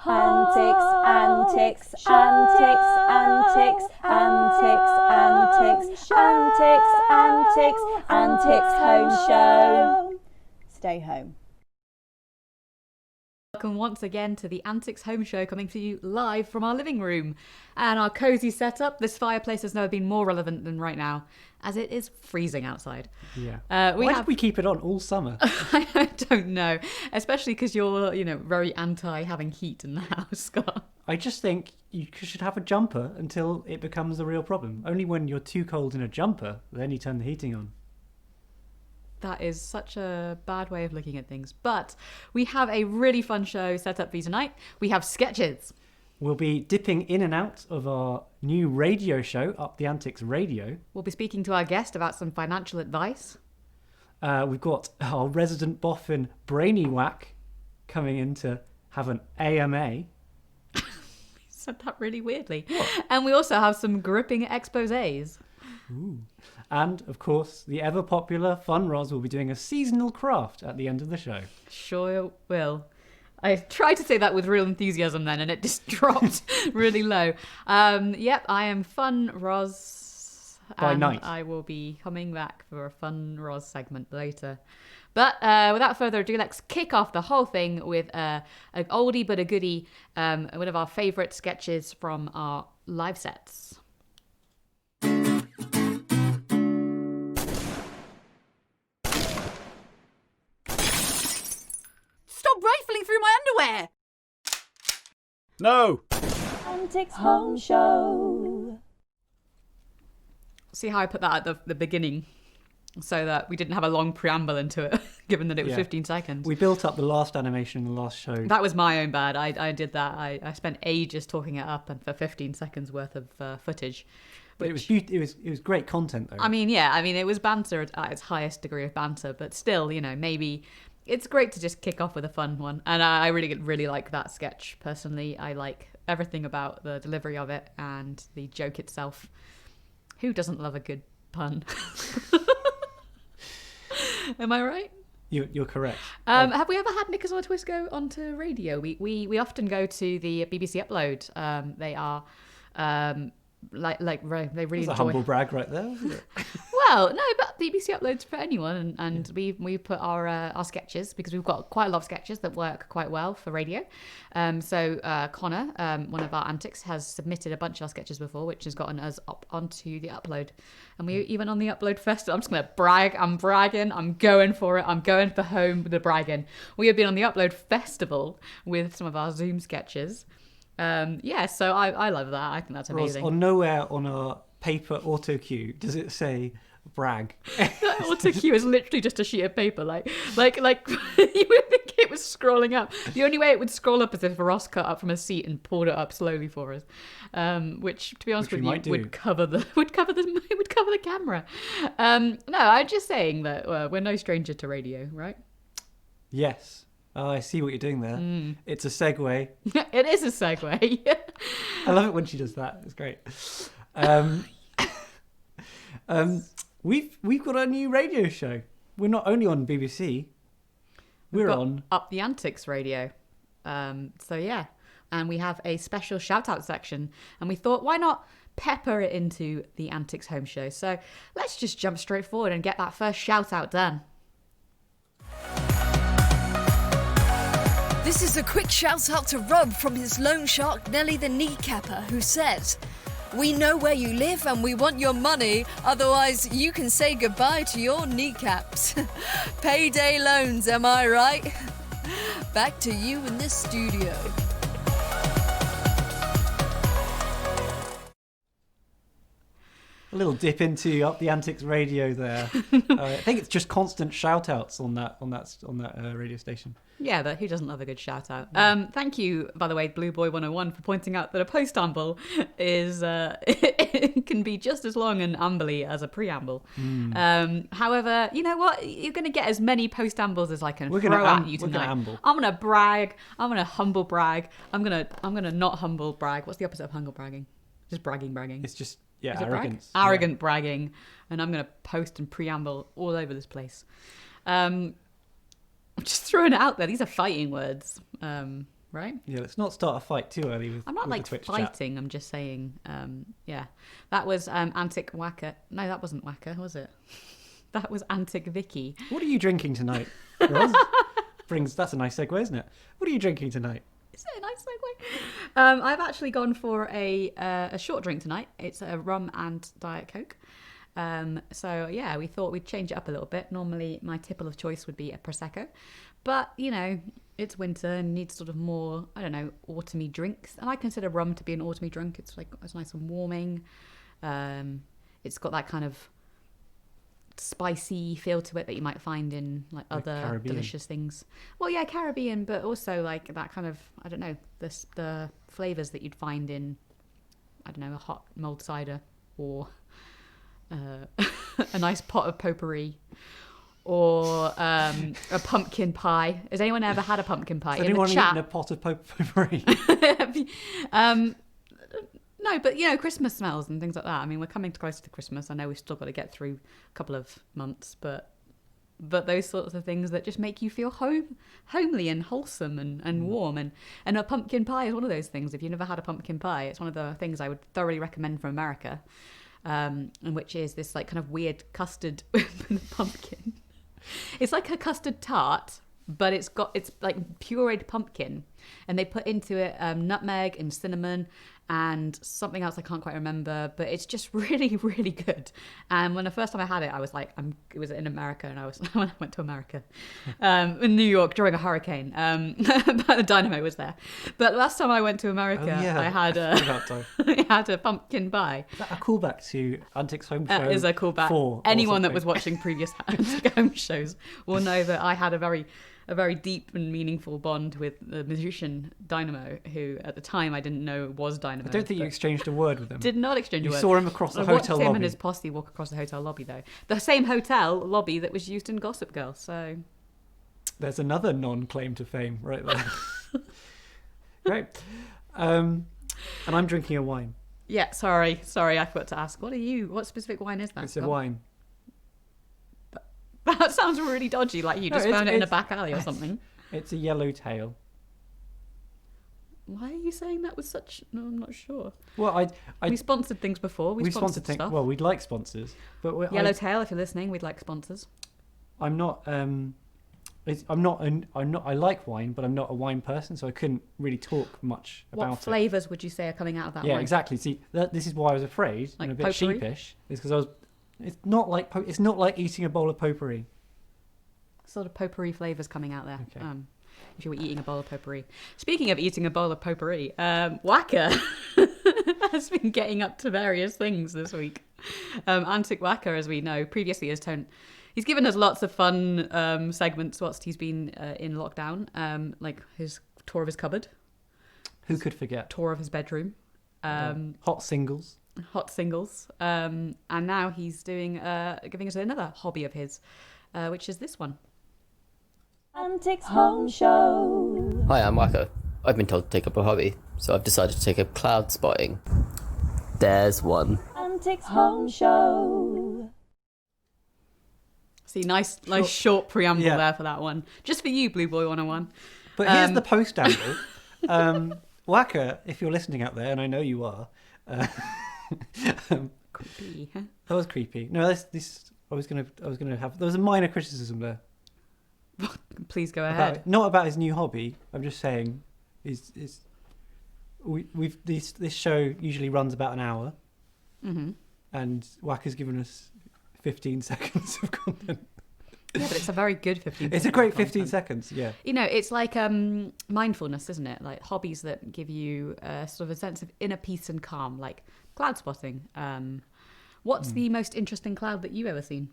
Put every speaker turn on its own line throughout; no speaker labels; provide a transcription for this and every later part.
Antics, antics, antics, antics, antics, antics, antics, antics, Antics Home Show. Stay home.
Welcome once again to the Antics Home Show, coming to you live from our living room. And our cosy setup, this fireplace has never been more relevant than right now, as it is freezing outside.
Yeah. Why did we keep it on all summer?
I don't know, especially because you're, very anti having heat in the house, Scott.
I just think you should have a jumper until it becomes a real problem. Only when you're too cold in a jumper, then you turn the heating on.
That is such a bad way of looking at things. But we have a really fun show set up for you tonight. We have sketches.
We'll be dipping in and out of our new radio show, Up the Antics Radio.
We'll be speaking to our guest about some financial advice.
We've got our resident boffin, BrainyWaq, coming in to have an AMA.
You said that really weirdly. What? And we also have some gripping exposés.
Ooh. And, of course, the ever-popular Fun Roz will be doing a seasonal craft at the end of the show.
Sure will. I tried to say that with real enthusiasm then, and it just dropped really low. Yep, I am Fun Roz.
By night.
I will be coming back for a Fun Roz segment later. But without further ado, let's kick off the whole thing with an oldie but a goodie, one of our favourite sketches from our live sets. Stop rifling through my underwear!
No!
Antics Home Show.
See how I put that at the beginning so that we didn't have a long preamble into it, given that it was 15 seconds.
We built up the last animation in the last show.
That was my own bad. I did that. I spent ages talking it up and for 15 seconds worth of footage.
But it was great content, though.
I mean, it was banter at its highest degree of banter, but still, maybe... It's great to just kick off with a fun one. And I really like that sketch, personally. I like everything about the delivery of it and the joke itself. Who doesn't love a good pun? Am I right?
You're correct.
Have we ever had Knickers on a Twist go onto radio? We often go to the BBC Upload. They are... they really enjoy.
That's a humble brag right there, wasn't it?
Well, no, but BBC uploads for anyone, and we put our sketches, because we've got quite a lot of sketches that work quite well for radio. So Connor, one of our antics, has submitted a bunch of our sketches before, which has gotten us up onto the upload. And we even on the upload festival. I'm just gonna brag. I'm bragging. I'm going for it. I'm going for home with the bragging. We have been on the upload festival with some of our Zoom sketches. So I love that. I think that's amazing.
Roz, on nowhere on our paper auto cue does it say brag.
That auto cue is literally just a sheet of paper, like you would think it was scrolling up. The only way it would scroll up is if Ross cut up from a seat and pulled it up slowly for us, which to be honest with you would cover the camera. No, I'm just saying that we're no stranger to radio, right?
Yes. Oh, I see what you're doing there. It's a segue.
It is a segue.
I love it when she does that. It's great. We've got a new radio show. We're not only on BBC. We're on
Up the Antics Radio. And we have a special shout out section, and we thought, why not pepper it into the Antics Home Show? So let's just jump straight forward and get that first shout out done.
This is a quick shout out to Rob from his loan shark Nelly the Kneecapper, who says, "We know where you live and we want your money, otherwise you can say goodbye to your kneecaps." Payday loans, am I right? Back to you in the studio.
a little dip into Up the Antics Radio there. I think it's just constant shout outs on that radio station.
Yeah, but who doesn't love a good shout out? Thank you, by the way, Blue Boy 101, for pointing out that a postamble is it can be just as long and ambly as a preamble. However, you know what? You're going to get as many postambles as I can throw at you tonight. I'm going to brag. I'm going to humble brag. I'm going to not humble brag. What's the opposite of humble bragging? Just bragging.
It's just arrogance.
Arrogant bragging, and I'm going to post and preamble all over this place. I'm just throwing it out there. These are fighting words. right?
Yeah, let's not start a fight too early with
I'm not
with
like
the Twitch
fighting. I'm just saying, yeah. That was Antic Wacker. No, that wasn't Wacker, was it? That was Antic Vicky.
Chat. What are you drinking tonight, Roz? That's a nice segue, isn't it? What are you drinking tonight?
Is it a nice segue? I've actually gone for a short drink tonight. It's a rum and Diet Coke. So yeah, we thought we'd change it up a little bit. Normally my tipple of choice would be a Prosecco, but you know, it's winter and needs sort of more, I don't know, autumny drinks. And I consider rum to be an autumny drink. It's like, it's nice and warming. It's got that kind of spicy feel to it that you might find in like other
Caribbean.
delicious things. Well, yeah, Caribbean, but also like that kind of, I don't know, the flavors that you'd find in, I don't know, a hot mulled cider or a nice pot of potpourri or a pumpkin pie. Has anyone ever had a pumpkin pie?
Has
In
anyone
the chat,
eaten a pot of potpourri?
no, but you know, Christmas smells and things like that. I mean, we're coming close to Christmas. I know we've still got to get through a couple of months, but those sorts of things that just make you feel homely and wholesome and warm. And a pumpkin pie is one of those things. If you've never had a pumpkin pie, it's one of the things I would thoroughly recommend from America, and which is this like kind of weird custard with a pumpkin. It's like a custard tart, but it's like pureed pumpkin, and they put into it nutmeg and cinnamon and something else I can't quite remember, but it's just really, really good. And when the first time I had it, I was like, it was in America, and when I went to America, in New York during a hurricane, but the dynamo was there. But last time I went to America, I had I had a pumpkin pie.
Is that a callback to Antics Home Show?
That is a callback.
4
Anyone that was watching previous Antics Home shows will know that I had a very deep and meaningful bond with the musician Dynamo, who at the time I didn't know was Dynamo.
I don't think you exchanged a word with him.
Did not exchange a word.
You saw him across the
I
hotel
watched him
lobby.
and his posse walk across the hotel lobby, though. The same hotel lobby that was used in Gossip Girl, so...
There's another non-claim to fame right there. Great. And I'm drinking a wine.
Yeah, sorry, I forgot to ask. What specific wine is that?
It's a wine.
That sounds really dodgy, like you just found it in a back alley or something.
It's a yellowtail.
Why are you saying that with such... No, I'm not sure.
Well,
we sponsored things before. We sponsored
things.
stuff.
Well, we'd like sponsors, but
Yellowtail, if you're listening, we'd like sponsors.
I'm not. I like wine, but I'm not a wine person, so I couldn't really talk much about it.
What flavours would you say are coming out of that wine?
Yeah, exactly. See, this is why I was afraid
Like
and a bit
potpourri?
sheepish. Is because It's not like eating a bowl of potpourri.
Sort of potpourri flavours coming out there.
Okay.
If you were eating a bowl of potpourri. Speaking of eating a bowl of potpourri, Wacker has been getting up to various things this week. Antic Wacker, as we know, previously he's given us lots of fun segments whilst he's been in lockdown, like his tour of his cupboard.
Who could forget?
Tour of his bedroom.
Hot singles.
And now he's giving us another hobby of his, which is this one.
Antics Home Show.
Hi, I'm Wacko. I've been told to take up a hobby, so I've decided to take up cloud spotting. There's one.
Antics Home Show.
See, nice short preamble there for that one. Just for you, Blue Boy 101.
But here's the post angle. Wacker, if you're listening out there, and I know you are.
Creepy.
That was creepy. No, this I was gonna have. There was a minor criticism there.
Please go ahead.
Not about his new hobby. I'm just saying, this show usually runs about an hour, and Wacker's given us 15 seconds of content.
Yeah, but it's a very good 15 seconds.
It's a great 15 seconds, yeah.
You know, it's like mindfulness, isn't it? Like hobbies that give you sort of a sense of inner peace and calm, like cloud spotting. What's the most interesting cloud that you've ever seen?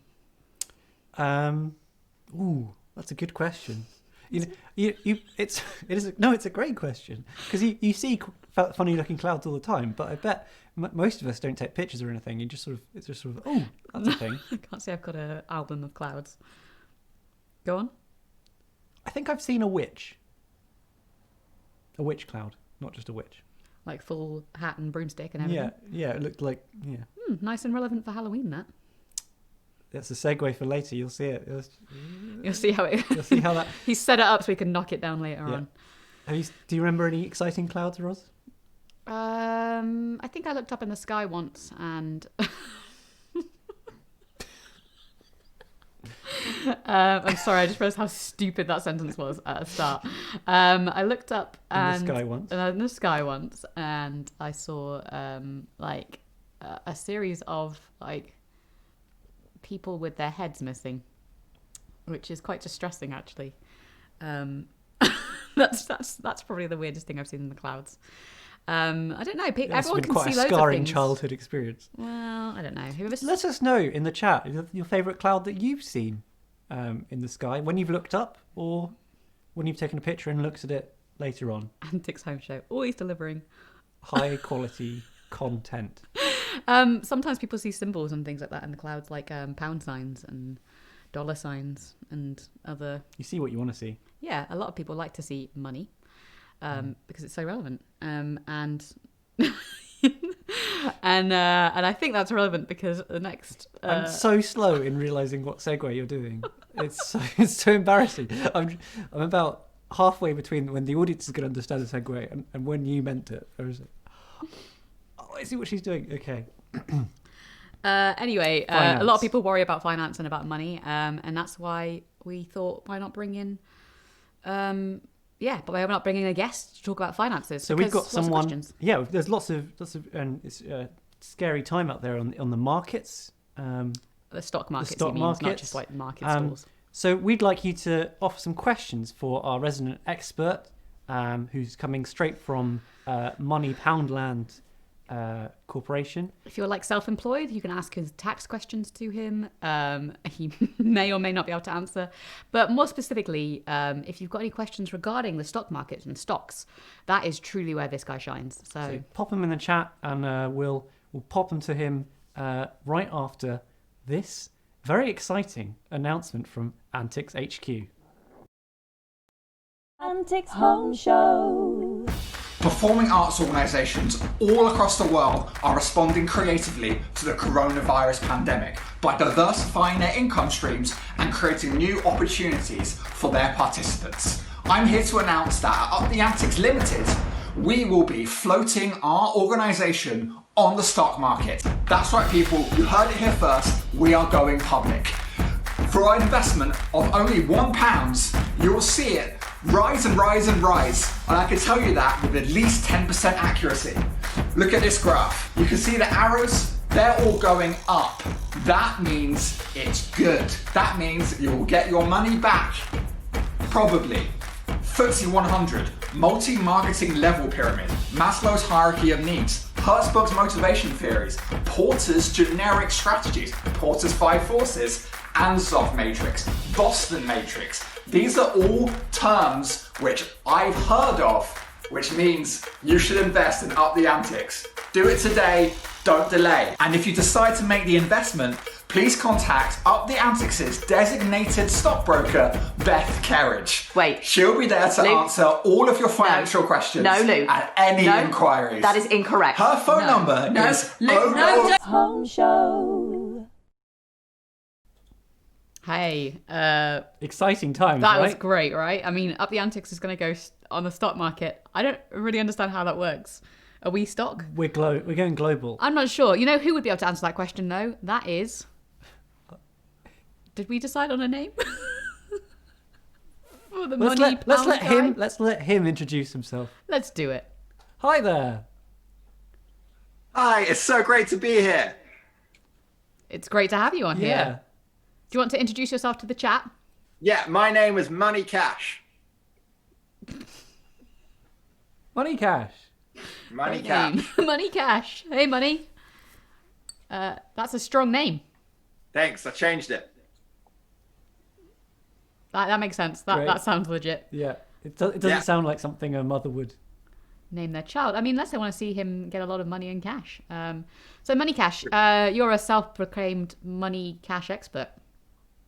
That's a good question. It's a great question because you see funny looking clouds all the time, but I bet most of us don't take pictures or anything. It's just sort of that's a thing.
I can't say I've got an album of clouds. Go on.
I think I've seen a witch cloud, not just a witch.
Like full hat and broomstick and everything.
Yeah, it looked like
Nice and relevant for Halloween.
That's a segue for later. You'll see it.
You'll see how it.
You'll see how that.
He's set it up so we can knock it down later on.
Do you remember any exciting clouds, Roz?
I think I looked up in the sky once and I'm sorry, I just realized how stupid that sentence was at the start. I looked up
In the sky once,
and I saw a series of like people with their heads missing, which is quite distressing actually. That's probably the weirdest thing I've seen in the clouds. I don't know.
That's
Everyone
been
can
quite
see
a
loads of
scarring
things.
childhood experience.
Well, I don't know.
Let us know in the chat your favourite cloud that you've seen in the sky, when you've looked up or when you've taken a picture and looked at it later on.
Antics Home Show, always delivering
high quality content.
Sometimes people see symbols and things like that in the clouds, like pound signs and dollar signs and other.
You see what you want to see.
Yeah, a lot of people like to see money because it's so relevant. And and I think that's relevant because the next.
I'm so slow in realizing what segue you're doing. It's so embarrassing. I'm about halfway between when the audience is going to understand the segue and when you meant it. I was like, oh, I see what she's doing. Okay.
Anyway, a lot of people worry about finance and about money, and that's why we thought, why not bring in, but why not bringing a guest to talk about finances?
So we've got someone.
Questions.
Yeah, there's lots of, and it's a scary time out there on the markets.
The stock markets,
the stock markets,
not just like market stalls.
So we'd like you to offer some questions for our resident expert, who's coming straight from Money Poundland Corporation.
If you're like self-employed, you can ask his tax questions to him. He may or may not be able to answer. But more specifically, if you've got any questions regarding the stock market and stocks, that is truly where this guy shines. So
pop them in the chat, and we'll pop them to him right after this very exciting announcement from Antics HQ.
Antics Home Show.
Performing arts organisations all across the world are responding creatively to the coronavirus pandemic by diversifying their income streams and creating new opportunities for their participants. I'm here to announce that at Up the Antics Limited, we will be floating our organisation on the stock market. That's right, people, you heard it here first, we are going public. For an investment of only £1, you will see it rise and rise and rise, and I can tell you that with at least 10% accuracy. Look at this graph. You can see the arrows, they're all going up. That means it's good. That means you will get your money back. Probably. FTSE 100, multi-marketing level pyramid, Maslow's hierarchy of needs, Hertzberg's motivation theories, Porter's generic strategies, Porter's 5 forces, Anzov matrix, Boston matrix. These are all terms which I've heard of, which means you should invest in Up the Antics. Do it today, don't delay. And if you decide to make the investment, please contact Up the Antics' designated stockbroker, Beth Kerridge.
Wait.
She'll be there to answer all of your financial questions
Luke.
and any inquiries.
That is incorrect.
Her phone number is
Home Show.
Hey,
exciting times,
that
right?
was great, right? I mean, Up the Antics is going to go on the stock market. I don't really understand how that works. Are we stock?
We're going global.
I'm not sure. You know who would be able to answer that question, though? That is... Did we decide on a name? For the
Let's let him introduce himself.
Let's do it.
Hi there.
Hi, it's so great to be here.
It's great to have you on here. Do you want to introduce yourself to the chat?
Yeah, my name is Money Cash.
Money Cash.
Money
Great
Cash.
name. Money Cash. Hey, Money. That's a strong name.
Thanks, I changed it.
That makes sense.
Great.
That sounds legit.
Yeah. It doesn't sound like something a mother would.
Name their child. I mean, unless they want to see him get a lot of money in cash. So, Money Cash, you're a self-proclaimed money cash expert.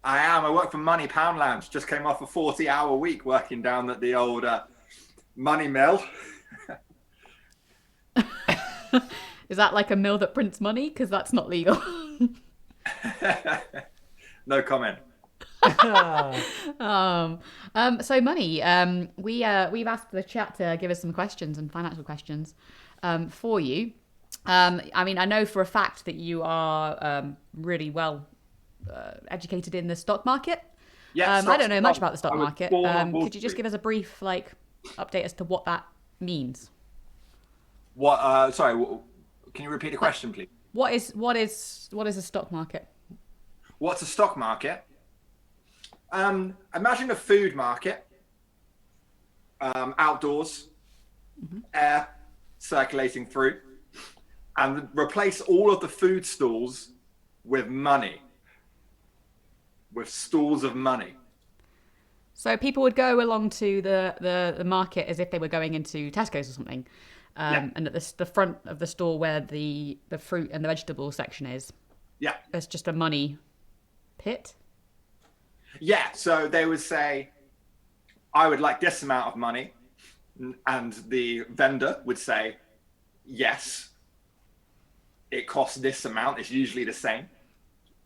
I am. I work for Money Poundland. Just came off a 40-hour week working down at the old money mill.
Is that like a mill that prints money? Because that's not legal.
No comment.
So money. We've asked the chat to give us some questions and financial questions for you. I mean, I know for a fact that you are really well educated in the stock market.
Yeah,
I don't know much about the stock
I was
market.
born on Wall
Could you just
Street.
give us a brief update as to what that means?
What? Sorry, can you repeat the question, please?
What is a stock market?
What's a stock market? Imagine a food market, outdoors, air circulating through, and replace all of the food stalls with money, with stalls of money.
So people would go along to the market as if they were going into Tesco's or something. And at the front of the store where the fruit and the vegetable section is, there's just a money pit.
Yeah, so they would say, I would like this amount of money. And the vendor would say, yes, it costs this amount. It's usually the same.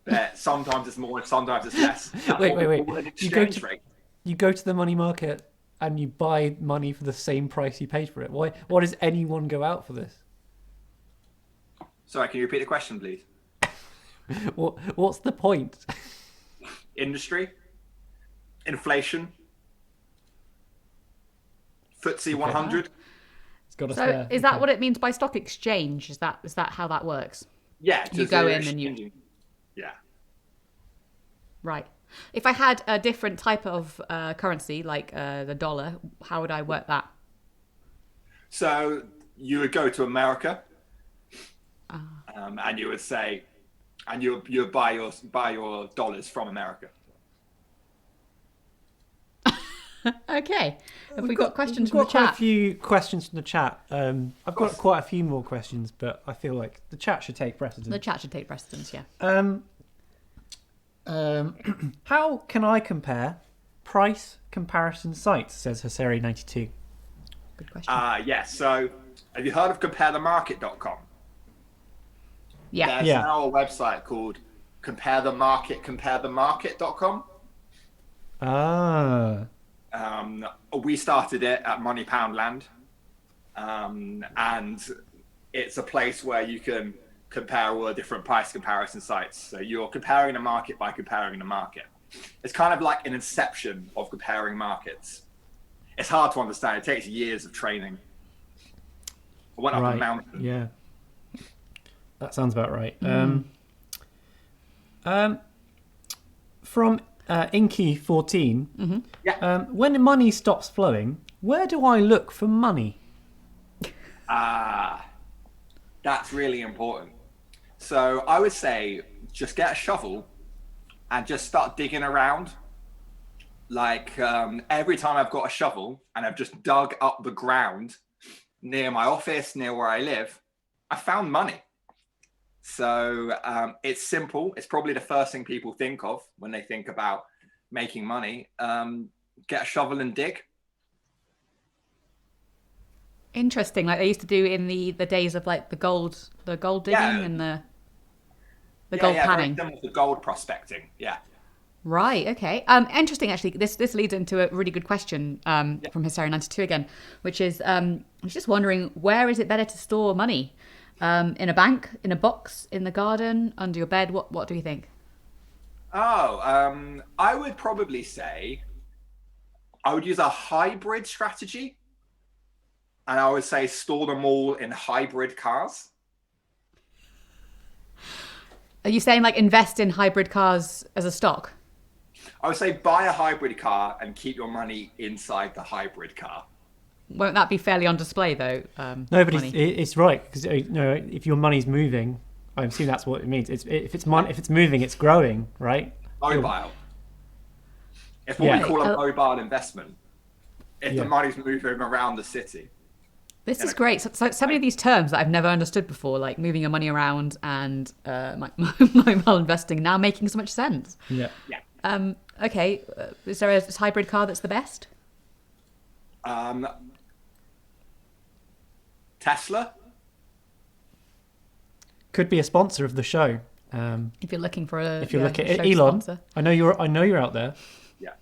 But sometimes it's more, sometimes it's less. That's
Wait.
what we call an exchange rate.
You go to the money market and you buy money for the same price you paid for it. Why does anyone go out for this?
Sorry, can you repeat the question, please?
What's the point?
Industry, inflation, FTSE 100.
It's got us
So
there.
is that what it means by stock exchange? Is that how that works?
Yeah,
You
just
go
they're
in and you-
exchanging. Yeah.
Right. If I had a different type of currency, like the dollar, how would I work that?
So you would go to America, and you would say, and you would buy your dollars from America.
Okay. Have we got questions
We've
from the
got quite
chat?
a few questions from the chat. I've got quite a few more questions, but I feel like the chat should take precedence.
The chat should take precedence, yeah.
How can I compare price comparison sites, says Haseri92.
Good question.
Yes. So have you heard of comparethemarket.com?
Yeah.
There's
Yeah.
now a website called comparethemarket.com.
Ah.
We started it at Money Poundland, and it's a place where you can compare all the different price comparison sites. So you're comparing the market by comparing the market. It's kind of like an inception of comparing markets. It's hard to understand. It takes years of training. I went up a mountain.
Yeah. That sounds about right. From Inky14, when money stops flowing, where do I look for money?
That's really important. So I would say just get a shovel and just start digging around. Like every time I've got a shovel and I've just dug up the ground near my office, near where I live, I found money. So it's simple. It's probably the first thing people think of when they think about making money. Get a shovel and dig.
Interesting, like they used to do in the days of like the gold digging and the gold panning.
Very similar to gold prospecting. Yeah.
Right. Okay. Interesting. Actually, this leads into a really good question from Hisari92 again, which is I was just wondering, where is it better to store money? In a bank, in a box, in the garden, under your bed? What do you think?
I would probably say I would use a hybrid strategy, and I would say store them all in hybrid cars.
Are you saying like invest in hybrid cars as a stock?
I would say buy a hybrid car and keep your money inside the hybrid car.
Won't that be fairly on display though?
No, but it's right, because if your money's moving, I assume that's what it means. If it's moving, it's growing, right?
Mobile. It's what we call a mobile investment. If the money's moving around the city.
This is great. So many of these terms that I've never understood before, like moving your money around and mobile investing, now making so much sense.
Yeah.
Okay. Is there a hybrid car that's the best?
Tesla.
Could be a sponsor of the show.
If you're looking for a,
If you're looking
show
at Elon,
sponsor.
I know you're out there.
Yeah.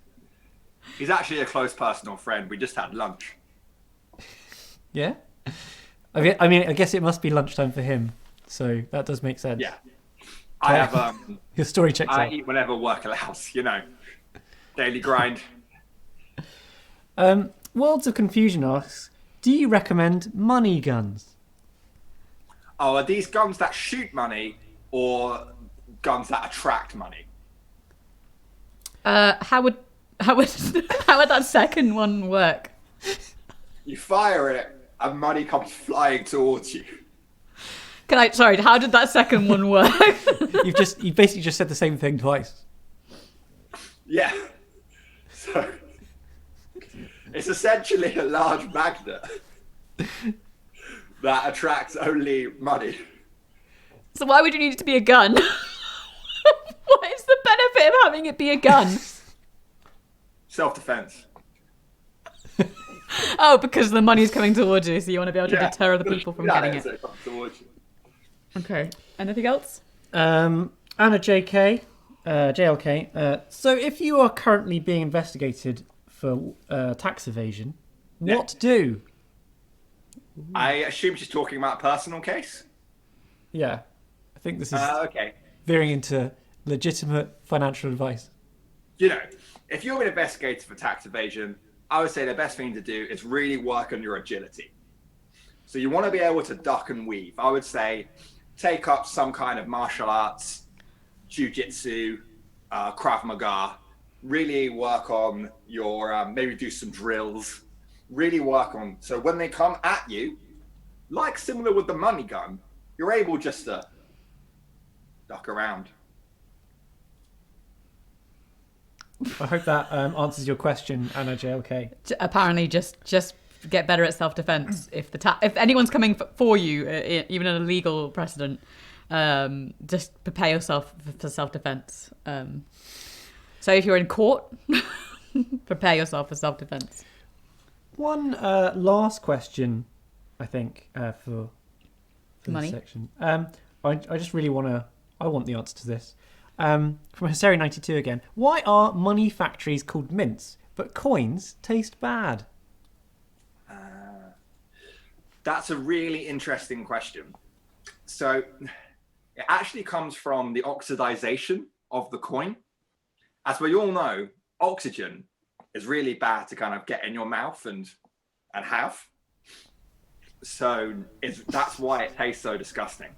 He's actually a close personal friend. We just had lunch.
Yeah. I mean, I guess it must be lunchtime for him, so that does make sense.
Yeah. I have
Your story checks
I
out.
eat whenever work allows, daily grind.
Worlds of Confusion asks, do you recommend money guns?
Oh, are these guns that shoot money or guns that attract money?
How would how would that second one work?
You fire it and money comes flying towards you.
Sorry, how did that second one work?
You basically just said the same thing twice.
Yeah. So it's essentially a large magnet that attracts only money.
So why would you need it to be a gun? What is the benefit of having it be a gun?
Self-defense.
Oh, because the money's coming towards you, so you want to be able to deter other people from getting it.
So it comes towards you.
Okay. Anything else?
Anna JK, JLK. So if you are currently being investigated for tax evasion, what do?
I assume she's talking about a personal case?
Yeah. I think this is
Okay.
veering into legitimate financial advice.
If you're an investigator for tax evasion, I would say the best thing to do is really work on your agility. So you want to be able to duck and weave. I would say take up some kind of martial arts, jiu-jitsu, Krav Maga. Really work on your, maybe do some drills. Really work on, so when they come at you, like similar with the money gun, you're able just to duck around.
I hope that answers your question, Anna JLK.
Apparently, just get better at self-defense. If anyone's coming for you, even in a legal precedent, just prepare yourself for self-defense. So if you're in court, prepare yourself for self-defense.
One last question, I think, for
Money.
this section. I just really I want the answer to this. From Hyseri92 again. Why are money factories called mints, but coins taste bad?
That's a really interesting question. So it actually comes from the oxidization of the coin. As we all know, oxygen is really bad to kind of get in your mouth and have. So that's why it tastes so disgusting.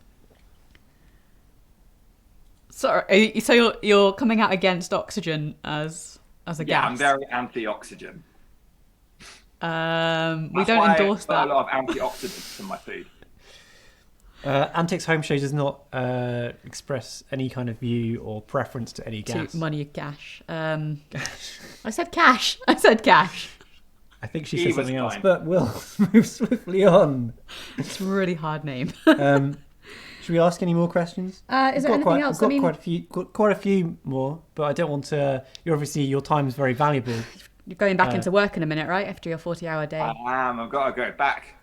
Sorry, so you're coming out against oxygen as a gas?
Yeah, I'm very anti-oxygen.
We
That's
don't
why
endorse
I put
that.
a lot of antioxidants in my food.
Antics Home Show does not express any kind of view or preference to any gas.
To money, cash. I said cash. I said cash.
I think she said
Eva's
something else,
fine.
but we'll move swiftly on.
It's a really hard name.
Should we ask any more questions?
Is there anything else?
We've got quite a few more, but I don't want to. Your time is very valuable.
You're going back into work in a minute, right? After your 40-hour day.
I've got to go back.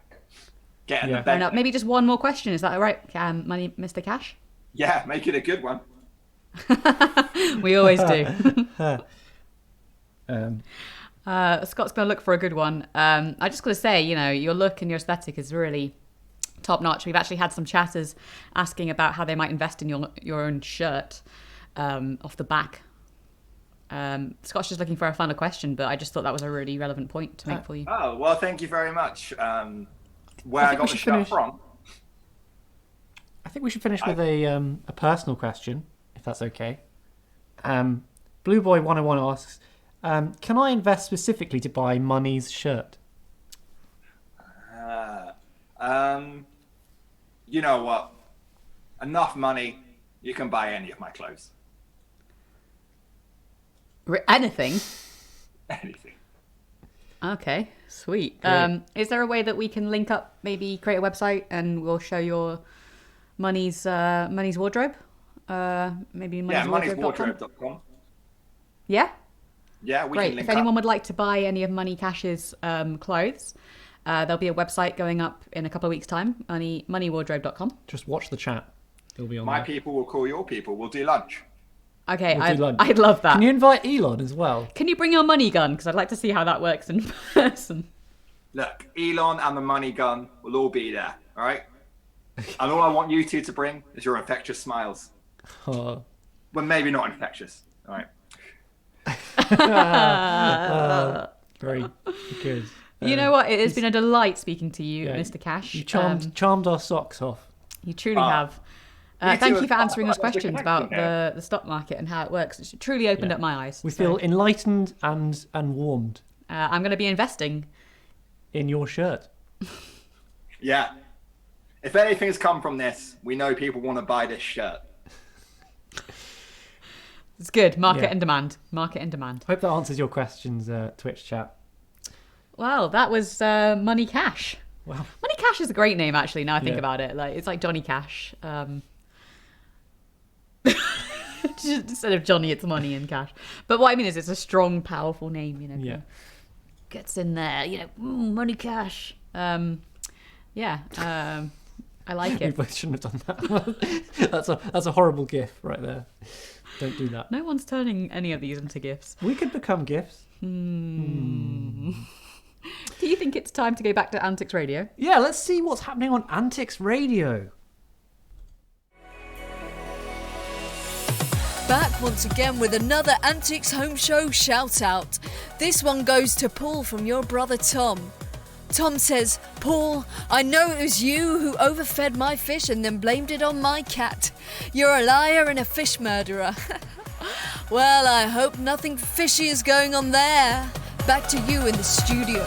Get in the
Fair
bed.
enough. Maybe just one more question. Is that all right, Money, Mr. Cash?
Yeah, make it a good one.
We always do.
Um,
Scott's going to look for a good one. I just got to say, your look and your aesthetic is really top notch. We've actually had some chatters asking about how they might invest in your own shirt off the back. Scott's just looking for a final question, but I just thought that was a really relevant point to make for you.
Oh, well, thank you very much. Where I got the shirt from?
I think we should finish with a personal question, if that's okay. Blue Boy 101 asks, can I invest specifically to buy Money's shirt?
You know what? Enough money, you can buy any of my clothes.
Anything?
Anything.
Okay, sweet.
Great.
Is there a way that we can link up, maybe create a website and we'll show your Money's wardrobe? Maybe
moneyswardrobe.com.
Yeah?
Yeah, we
Great.
can link
If anyone
up.
would like to buy any of Money Cash's clothes, there'll be a website going up in a couple of weeks' time, moneywardrobe.com.
Just watch the chat. He'll be on
My
there.
people will call your people. We'll do lunch.
Okay,
We'll do lunch.
I'd love that.
Can you invite Elon as well?
Can you bring your money gun? Because I'd like to see how that works in person.
Look, Elon and the money gun will all be there, all right? And all I want you two to bring is your infectious smiles.
Oh.
Well, maybe not infectious, all right?
Very good.
You know what? It has been a delight speaking to you,
Yeah,
Mr. Cash.
You charmed our socks off.
You truly have.
you
Thank
too
you for
as
answering
well.
us questions about the stock market and how it works. It's truly opened up my eyes.
We feel enlightened and warmed
I'm going to be investing.
in your shirt.
Yeah. If anything's come from this, we know people want to buy this shirt.
It's good. Market
Yeah.
and demand. Market and demand.
Hope that answers your questions, Twitch chat.
Well, that was Money Cash.
Wow.
Money Cash is a great name, actually. Now I think
Yeah.
about it, like it's like Johnny Cash. Instead of Johnny, it's Money and Cash. But what I mean is, it's a strong, powerful name. You know,
Yeah.
gets in there. You know, Money Cash. I like
We
it.
both shouldn't have done that. That's a horrible gif right there. Don't do that.
No one's turning any of these into gifts.
We could become gifs.
Do you think it's time to go back to Antics Radio?
Yeah, let's see what's happening on Antics Radio.
Back once again with another Antics Home Show shout out. This one goes to Paul from your brother Tom. Tom says, Paul, I know it was you who overfed my fish and then blamed it on my cat. You're a liar and a fish murderer. Well, I hope nothing fishy is going on there. Back to you in the studio.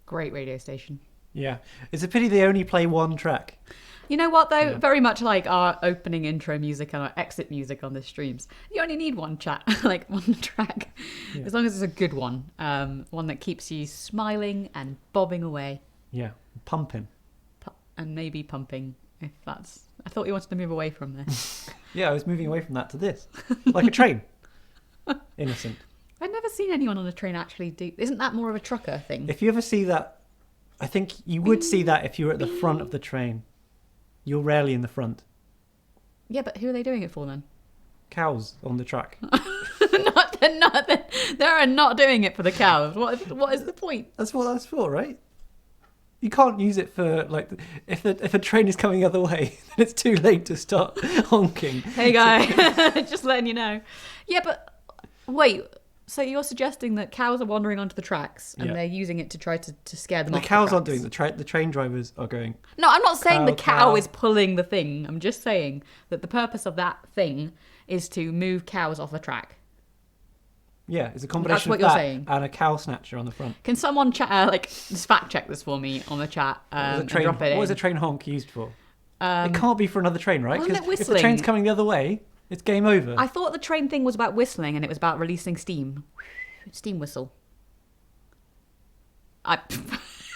Great radio station.
Yeah, it's a pity they only play one track.
You know what, though? Very much like our opening intro music and our exit music on the streams. You only need one chat, like one track.
Yeah.
As long as it's a good one. One that keeps you smiling and bobbing away.
Yeah, pumping.
And maybe pumping, if that's... I thought you wanted to move away from this.
Yeah, I was moving away from that to this. Like a train. Innocent.
I've never seen anyone on a train actually do... Isn't that more of a trucker thing?
If you ever see that, I think you would see that if you were at the front of the train. You're rarely in the front.
Yeah, but who are they doing it for then?
Cows on the track.
They're not doing it for the cows. What is the point?
That's what that's for, right? You can't use it for, like, if a train is coming the other way, then it's too late to start honking.
Hey, guy. Just letting you know. Yeah, but wait. So you're suggesting that cows are wandering onto the tracks and
Yeah.
they're using it to try to scare them
The
off
cows
the
aren't
tracks?
doing the train drivers are going.
No, I'm not saying the cow
Cow.
is pulling the thing. I'm just saying that the purpose of that thing is to move cows off the track.
Yeah, it's a combination
what
of
you're
that
saying.
and a cow snatcher on the front.
Can someone just fact check this for me on the chat and drop it in?
What is a train honk used for? It
Um,
can't be for another train, right?
wasn't it
Because if the
whistling?
train's coming the other way, it's game over.
I thought the train thing was about whistling and it was about releasing steam. Steam whistle.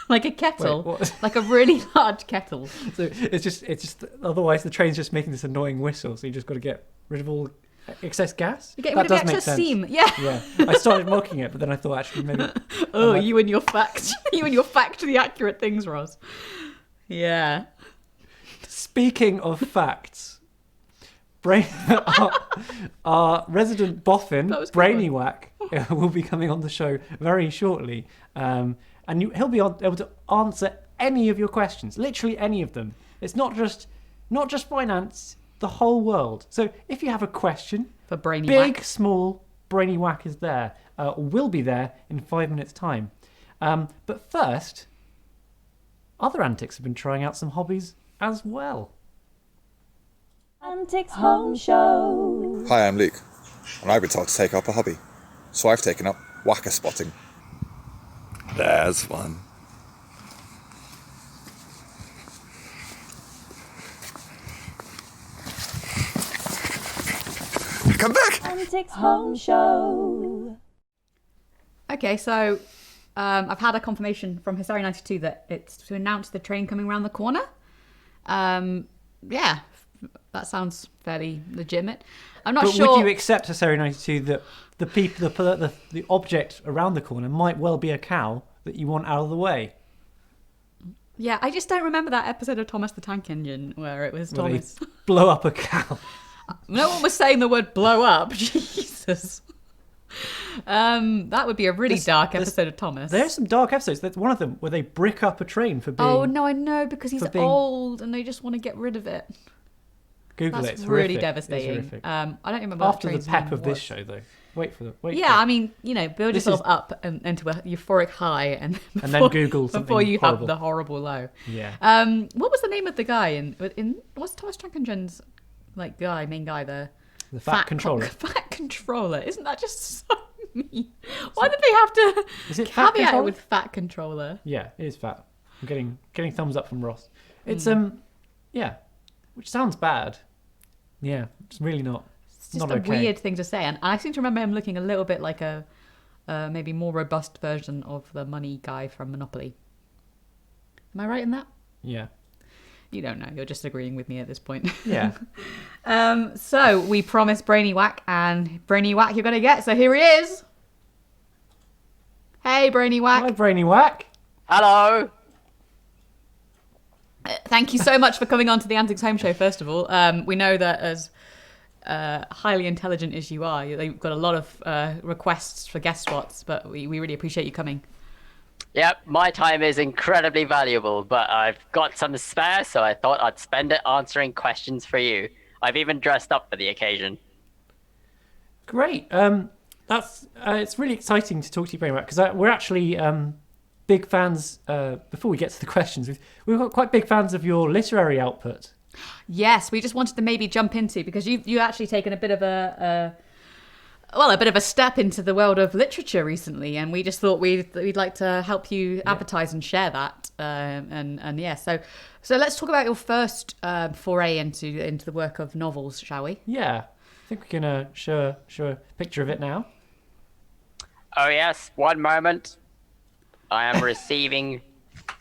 Like a kettle.
Wait, what?
Like a really large kettle.
So it's just otherwise the train's just making this annoying whistle. So you just got to get rid of all excess gas.
You're getting
That
rid of
does make
excess
sense.
steam. Yeah.
Yeah, I started mocking it, but then I thought actually maybe.
Oh,
might-
you and your facts. You and your factually accurate things, Ross. Yeah.
Speaking of facts, our resident boffin,
That was a good one.
BrainyWaq, will be coming on the show very shortly. And he'll be able to answer any of your questions, literally any of them. It's not just finance, the whole world. So if you have a question,
For BrainyWaq.
big, small, BrainyWaq is there. Will be there in 5 minutes' time. But first, other antics have been trying out some hobbies as well.
Antics Home Show.
Hi, I'm Luke, and I've been told to take up a hobby, so I've taken up whacker spotting. There's one. Come back!
Antics Home Show.
Okay, so I've had a confirmation from Hisari92 that it's to announce the train coming around the corner. Yeah, that sounds fairly legitimate. I'm not
But
sure.
would you accept, Hisari 92, that the object around the corner might well be a cow that you want out of the way?
Yeah, I just don't remember that episode of Thomas the Tank Engine where it was
Where they
Thomas.
blow up a cow.
No one was saying the word blow up. Jesus. That would be a really dark episode of Thomas.
There's some dark episodes. There's one of them where they brick up a train for being...
Oh, no, I know, because he's
being-
old and they just want to get rid of it.
Google
That's
it. It's
really
horrific.
devastating.
It's horrific.
I don't remember
After
what
the
train's
pep
name
of this
was.
show, though. Wait for it.
Yeah, I mean, build
This
yourself
is-
up into a euphoric high and
then Google
before
something
you
horrible.
have the horrible low.
Yeah.
What was the name of the guy in what's Thomas Tank Engine's main guy, the
fat controller.
Fat controller. Isn't that just so mean? Why did they have to
Is it fat
caveat it
controller?
with fat controller?
Yeah, it is fat. I'm getting thumbs up from Ross. It's
Hmm.
yeah, which sounds bad. Yeah, it's really not.
It's just
not
a
okay.
weird thing to say, and I seem to remember him looking a little bit like a maybe more robust version of the money guy from Monopoly. Am I right in that?
Yeah.
You don't know. You're just agreeing with me at this point.
Yeah.
So we promised BrainyWaq, and BrainyWaq you're going to get. So here he is. Hey, BrainyWaq.
Hi, BrainyWaq.
Hello.
Thank you so much for coming on to the Antics Home Show, first of all. We know that as highly intelligent as you are, you've got a lot of requests for guest spots, but we really appreciate you coming.
Yep, my time is incredibly valuable, but I've got some spare, so I thought I'd spend it answering questions for you. I've even dressed up for the occasion.
Great. That's it's really exciting to talk to you, BrainyWaq, because we're actually big fans. Before we get to the questions, we've got quite big fans of your literary output.
Yes, we just wanted to maybe jump into, because you actually taken a bit of a bit of a step into the world of literature recently, and we just thought we'd like to help you advertise and share that. And yeah, so let's talk about your first foray into the work of novels, shall we?
Yeah, I think we can show a picture of it now.
Oh yes, one moment. I am receiving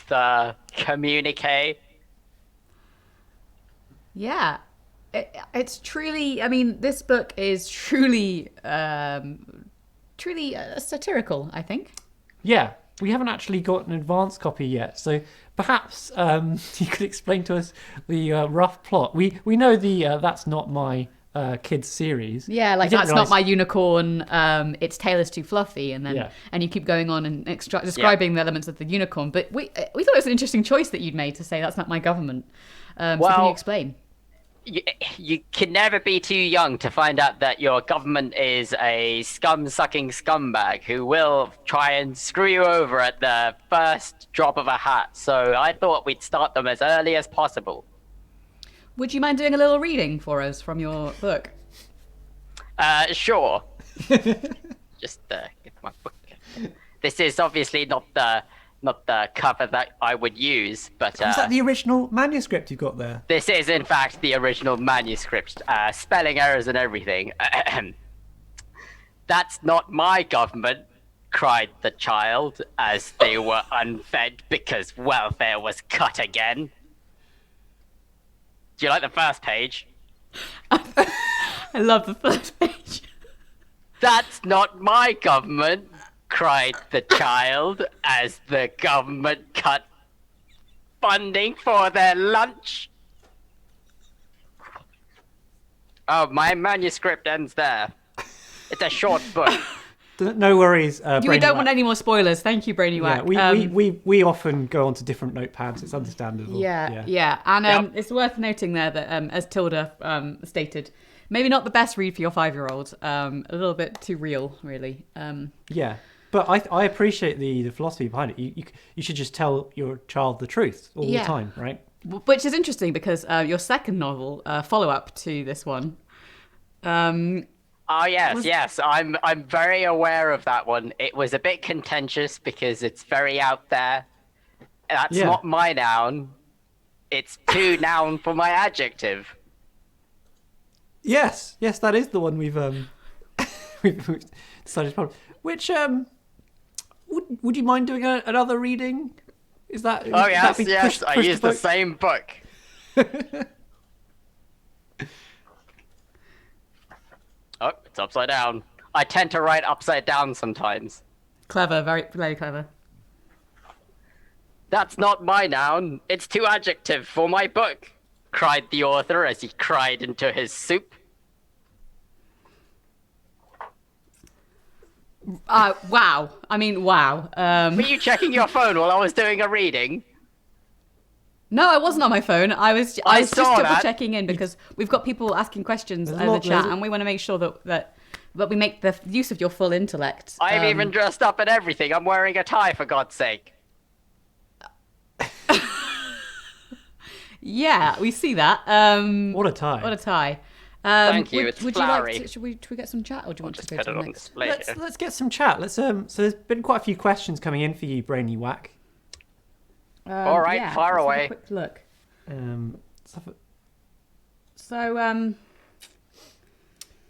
the communique.
Yeah, it's truly. I mean, this book is truly satirical, I think.
Yeah, we haven't actually got an advanced copy yet, so perhaps you could explain to us the rough plot. We know the That's Not My Kids series.
Yeah, like
We didn't
That's Not My Unicorn. Its tail is too fluffy, and then
Yeah.
and you keep going on and describing the elements of the unicorn. But we thought it was an interesting choice that you'd made to say that's not my government. So can you
Well,
explain?
You can never be too young to find out that your government is a scum-sucking scumbag who will try and screw you over at the first drop of a hat. So I thought we'd start them as early as possible.
Would you mind doing a little reading for us from your book?
Sure. Just get my book. This is obviously not the cover that I would use, but
Is that the original manuscript you've got there?
this is in fact the original manuscript. Spelling errors and everything. That's not my government, cried the child as they were unfed because welfare was cut again. Do you like the first page?
I love the first page.
That's not my government, cried the child as the government cut funding for their lunch. Oh, my manuscript ends there. It's a short book.
No worries.
We
BrainyWaq.
don't want any more spoilers. Thank you, BrainyWaq.
Yeah, we often go on to different notepads. It's understandable.
Yeah. And
Yep.
it's worth noting there that, as Tilda stated, maybe not the best read for your 5-year-old. A little bit too real, really.
Yeah, but I appreciate the philosophy behind it. You should just tell your child the truth all the time, right?
Which is interesting because your second novel, follow-up to this one.
Oh yes. I'm very aware of that one. It was a bit contentious because it's very out there. That's not my noun. It's too noun for my adjective.
Yes, that is the one we've we've decided to. Which would you mind doing another reading? Is that?
Oh
would that be
yes. I
push
used the
boat?
same book. Oh, it's upside down. I tend to write upside down sometimes.
Clever, very, very clever.
That's not my noun. It's too adjective for my book, cried the author as he cried into his soup.
Wow. I mean, wow.
Were you checking your phone while I was doing a reading?
No, I wasn't on my phone. I was
I
just
saw
double
that.
checking in because we've got people asking questions
There's a
in the
lot-
chat,
there's a-
and we want to make sure that we make the use of your full intellect.
I'm even dressed up and everything. I'm wearing a tie, for God's sake.
Yeah, we see that.
What a tie.
What a tie.
Thank you, it's
would
flowery.
you like to, should we get some chat, or do you want to
Just
go
put
to
it
the
on
next?
display here.
Let's get some chat. So there's been quite a few questions coming in for you, BrainyWaq.
All right,
yeah,
fire
let's have a
away.
quick look.
Let's have a-
So,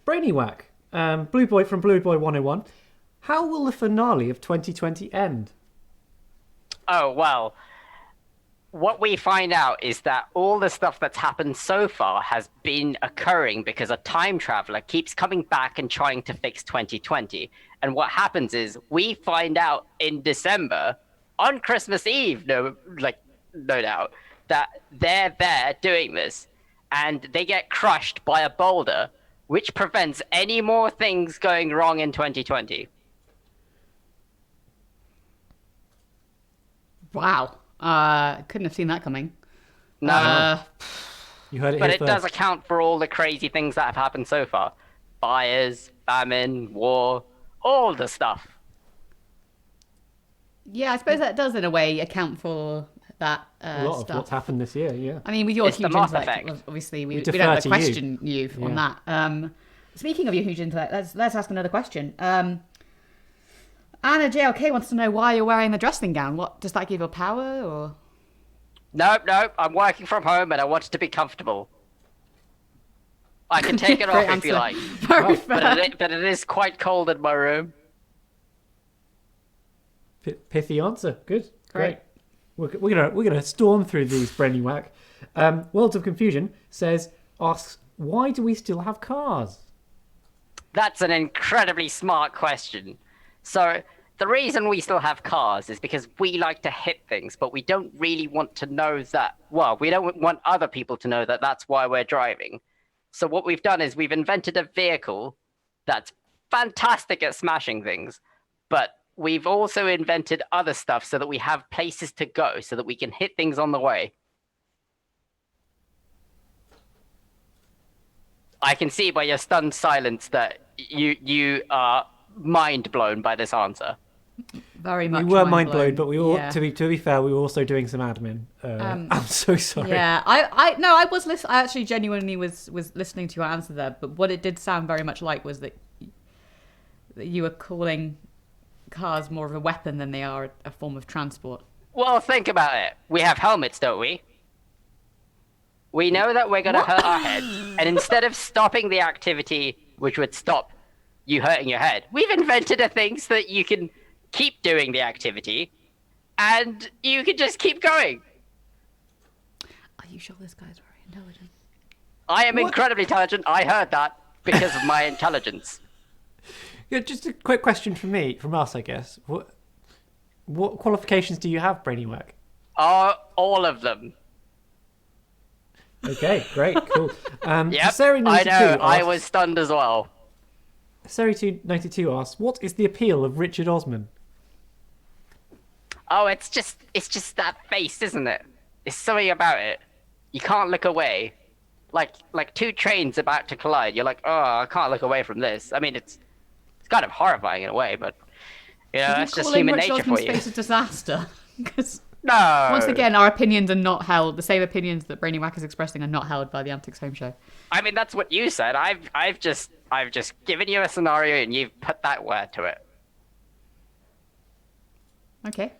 BrainyWaq, Blue Boy from Blue Boy 101. How will the finale of 2020 end?
Oh, well, what we find out is that all the stuff that's happened so far has been occurring because a time traveler keeps coming back and trying to fix 2020. And what happens is we find out in December, on Christmas Eve, no doubt, that they're there doing this, and they get crushed by a boulder, which prevents any more things going wrong in 2020.
wow. Couldn't have seen that coming.
No.
You heard it
But
here
it does
first.
account for all the crazy things that have happened so far. Fires, famine, war, all the stuff.
Yeah, I suppose that does, in a way, account for that
A lot of
stuff.
what's happened this year, yeah.
I mean, with your
It's the
huge
moth
intellect,
effect.
obviously, we
defer
don't
to you.
question you on
Yeah.
that. Speaking of your huge intellect, let's ask another question. Anna JLK wants to know why you're wearing the dressing gown. What does that give you power, or?
Nope, I'm working from home and I want it to be comfortable. I can take it off
Great
if you
answer.
like.
Very fair.
But it is quite cold in my room.
Pithy answer. Good.
Great.
We're gonna storm through these, BrainyWaq. Worlds of Confusion asks, why do we still have cars?
That's an incredibly smart question. So, the reason we still have cars is because we like to hit things, but we don't really want to know that. Well, we don't want other people to know that that's why we're driving. So, what we've done is we've invented a vehicle that's fantastic at smashing things, but we've also invented other stuff so that we have places to go so that we can hit things on the way. I can see by your stunned silence that you are mind blown by this answer.
Very much.
We were mind blown,
mind-blown.
but we all,
Yeah.
to be fair, we were also doing some admin. I'm so sorry.
Yeah, I was listening. I actually genuinely was listening to your answer there. But what it did sound very much like was that you were calling cars more of a weapon than they are a form of transport.
Well, think about it. We have helmets, don't we? We know that we're going to hurt our heads. And instead of stopping the activity, which would stop you hurting your head, we've invented a thing so that you can keep doing the activity and you can just keep going.
Are you sure this guy's very intelligent?
I am incredibly intelligent. I heard that because of my intelligence.
Yeah, just a quick question from us, I guess. What qualifications do you have, BrainyWaq?
All of them.
Okay, great, cool.
Yep,
Sarah
I know. I
asks-
was stunned as well.
Sarah92 asks, what is the appeal of Richard Osman?
Oh, it's just that face, isn't it? It's something about it. You can't look away. Like two trains about to collide. You're like, oh, I can't look away from this. I mean, it's kind of horrifying in a way, but you know, that's just human
Rich
nature for
Osman's
you.
face a disaster. Because
No.
once again, our opinions are not held. The same opinions that BrainyWaq is expressing are not held by the Antics Home Show.
I mean, that's what you said. I've just given you a scenario and you've put that word to it.
Okay.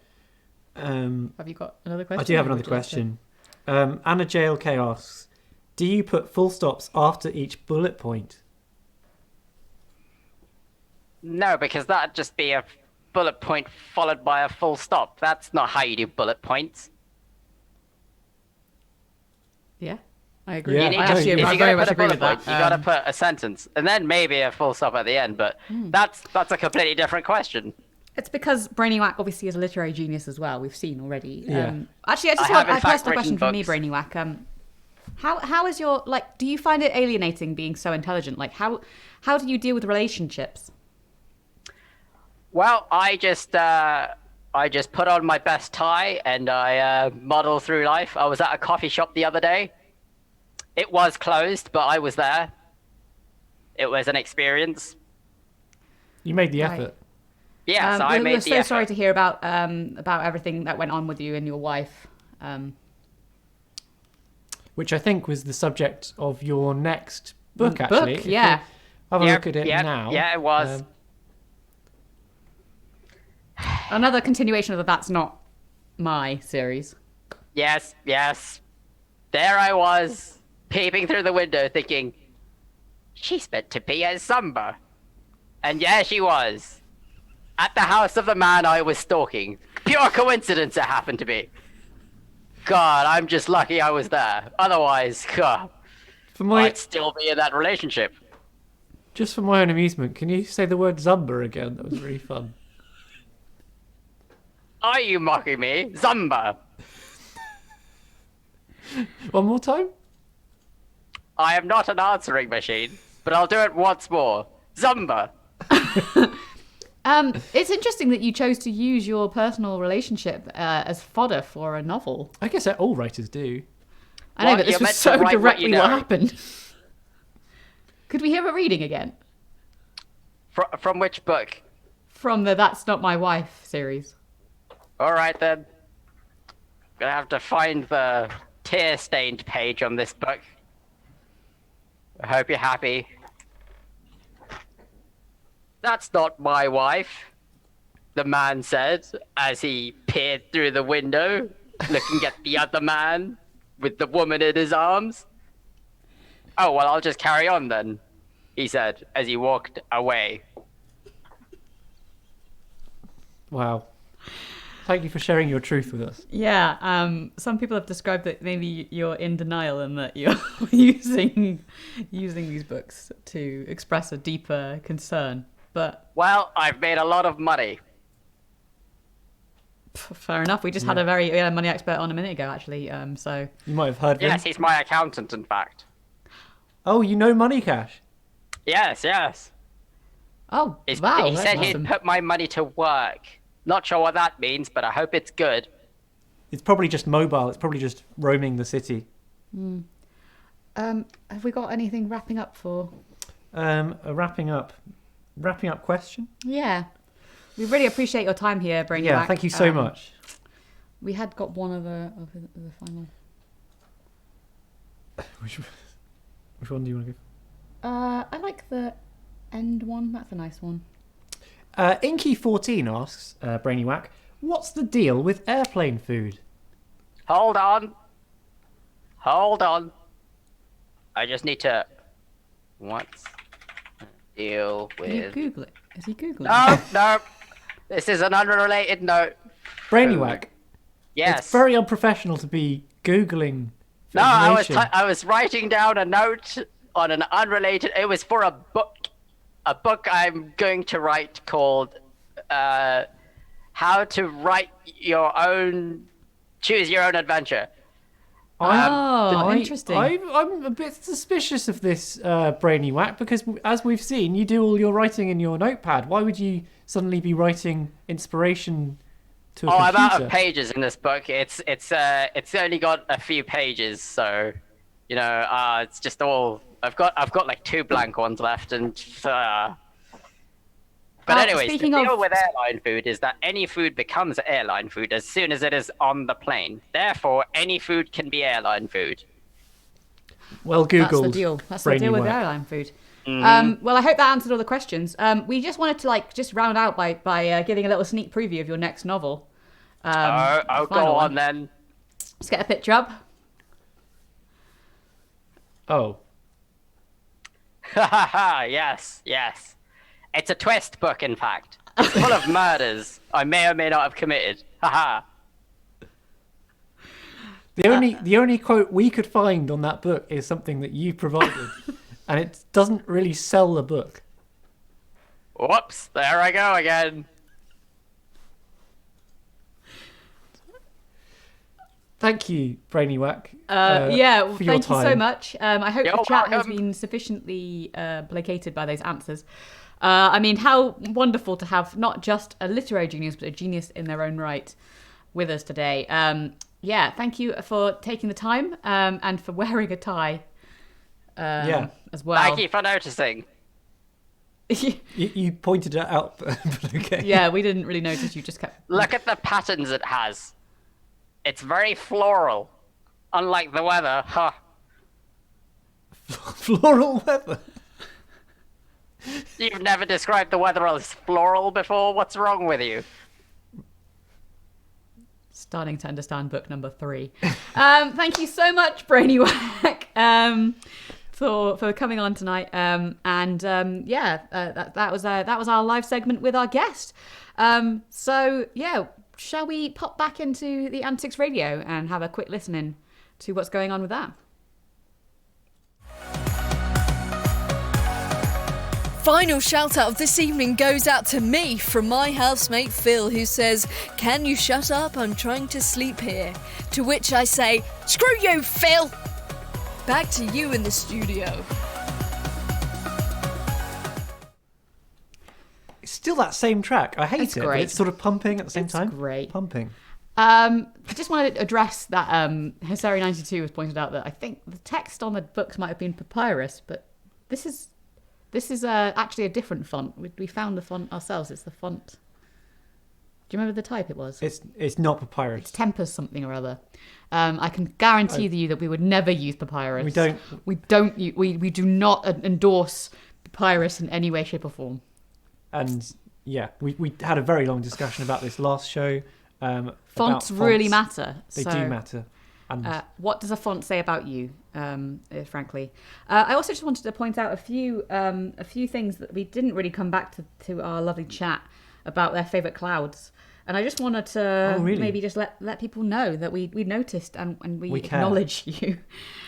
Have you got another question?
I do have
or
another
would you like to-
question. Anna JLK asks, do you put full stops after each bullet point?
No, because that'd just be a bullet point followed by a full stop. That's not how you do bullet points.
Yeah, I agree.
Yeah,
You need
I
to,
actually
if
I
you're
very
gonna
much
put a
agree
bullet
with
point,
that.
you gotta put a sentence and then maybe a full stop at the end. But that's a completely different question.
It's because BrainyWaq obviously is a literary genius as well. We've seen already.
Yeah.
Actually, I just
I
want
have, in
a
fact,
personal question
written
from me,
books.
BrainyWaq. How is your do you find it alienating being so intelligent? Like how do you deal with relationships?
Well, I just put on my best tie and I muddle through life. I was at a coffee shop the other day. It was closed, but I was there. It was an experience.
You made the
Right.
effort.
Yes, I made
we're
the
so
effort.
sorry to hear about everything that went on with you and your wife.
Which I think was the subject of your next book, actually. If
yeah.
you have a look at it now.
Yeah, it was.
Another continuation of the That's Not My series.
Yes. There I was, peeping through the window, thinking, she's meant to be at Zumba. And yeah, she was. At the house of the man I was stalking. Pure coincidence it happened to be. God, I'm just lucky I was there. Otherwise, I'd still be in that relationship.
Just for my own amusement, can you say the word Zumba again? That was really fun.
Are you mocking me? Zumba.
One more time?
I am not an answering machine, but I'll do it once more. Zumba.
It's interesting that you chose to use your personal relationship as fodder for a novel.
I guess all writers do.
I know,
Well,
but this
you're
was
meant to
so
write what you
directly what
know.
happened. Could we hear a reading again?
From which book?
From the That's Not My Wife series.
All right, then. Gonna have to find the tear-stained page on this book. I hope you're happy. That's not my wife, the man said as he peered through the window, looking at the other man with the woman in his arms. Oh, well, I'll just carry on then, he said as he walked away.
Wow. Thank you for sharing your truth with us.
Yeah, some people have described that maybe you're in denial and that you're using these books to express a deeper concern. But
Well, I've made a lot of money.
fair enough. We just had we had a money expert on a minute ago, actually. So
You might have heard of
Yes,
him.
he's my accountant, in fact.
Oh, you know Money Cash?
Yes.
wow,
He
that's
said
awesome.
he'd put my money to work. Not sure what that means, but I hope it's good.
It's probably just mobile. It's probably just roaming the city.
Have we got anything wrapping up for?
A wrapping up question?
Yeah, we really appreciate your time here, BrainyWaq.
Yeah, thank you so much.
We had got one of the final.
Which one do you want to go?
I like the end one. That's a nice one.
Inky14 asks, BrainyWaq, what's the deal with airplane food?
Hold on. I just need to... What's the deal
Can you
with...
Google it? Is he Googling?
No. This is an unrelated note.
BrainyWaq,
Yes.
it's very unprofessional to be Googling
No,
information.
I was writing down a note on an unrelated... It was for a book. A book I'm going to write called How to Write Your Own... Choose Your Own Adventure.
Interesting.
I'm a bit suspicious of this, BrainyWaq, because as we've seen, you do all your writing in your notepad. Why would you suddenly be writing inspiration to a
I'm
computer?
out of pages in this book. It's only got a few pages, so it's just all I've got like 2 blank ones left, and but anyways, the
speaking
deal
of-
with airline food is that any food becomes airline food as soon as it is on the plane. Therefore, any food can be airline food.
Well
That's
Googled.
the deal. That's the deal with
BrainyWaq.
airline food. Well, I hope that answered all the questions. We just wanted to just round out by giving a little sneak preview of your next novel.
I'll
final
go
one.
on then.
Let's get a picture up.
Oh.
Yes. It's a twist book, in fact. It's full of murders I may or may not have committed. Haha.
The only quote we could find on that book is something that you provided, and it doesn't really sell the book.
Whoops, there I go again.
thank you, BrainyWaq.
Yeah,
for your
thank you so
time.
much. I hope
You're
the chat has
welcome.
been sufficiently placated by those answers. I mean, how wonderful to have not just a literary genius, but a genius in their own right with us today. Yeah, thank you for taking the time and for wearing a tie as well.
Thank you for noticing.
You pointed it out, but okay.
Yeah, we didn't really notice. You just kept...
Look at the patterns it has. It's very floral. Unlike the weather, huh?
Floral weather.
You've never described the weather as floral before? What's wrong with you?
Starting to understand book number 3. Thank you so much, BrainyWaq, for coming on tonight. That was our live segment with our guest. So yeah, shall we pop back into the Antics Radio and have a quick listen in to what's going on with that?
Final shout out of this evening goes out to me from my housemate Phil, who says, "Can you shut up? I'm trying to sleep here." To which I say, "Screw you, Phil!" Back to you in the studio.
It's still that same track. I hate
It's
it. But
great.
it's sort of pumping at the same time.
Great.
Pumping.
I just wanted to address that Hyseri92 has pointed out that I think the text on the books might have been papyrus, but this is actually a different font. We found the font ourselves. It's the font. Do you remember the type it was?
It's not papyrus.
It's Tempest something or other. I can guarantee you that we would never use papyrus.
We don't.
We do not endorse papyrus in any way, shape, or form.
And yeah, we had a very long discussion about this last show.
Fonts really matter.
They do matter. And
what does a font say about you? Frankly, I also just wanted to point out a few things that we didn't really come back to our lovely chat about their favourite clouds, and I just wanted to maybe just let people know that we noticed and we acknowledge you.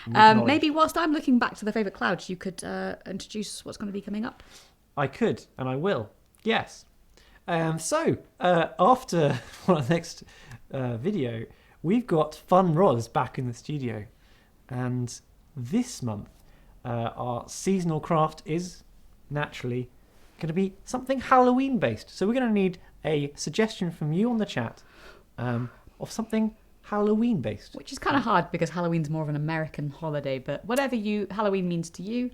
Maybe whilst I'm looking back to the favourite clouds, you could introduce what's going to be coming up.
I could, and I will. Yes. So after our next video, we've got Fun Roz back in the studio, and this month our seasonal craft is naturally going to be something Halloween based. So we're going to need a suggestion from you on the chat of something Halloween based.
Which is kind of hard because Halloween's more of an American holiday, but whatever Halloween means to you.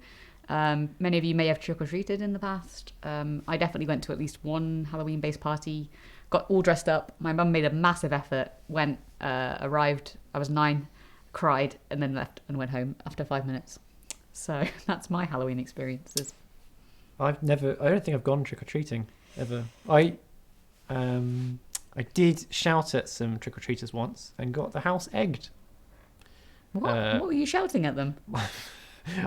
Many of you may have trick-or-treated in the past. I definitely went to at least one Halloween-based party, got all dressed up. My mum made a massive effort, arrived, I was 9, cried, and then left and went home after 5 minutes. So that's my Halloween experiences.
I don't think I've gone trick-or-treating ever. I did shout at some trick-or-treaters once and got the house egged.
What were you shouting at them?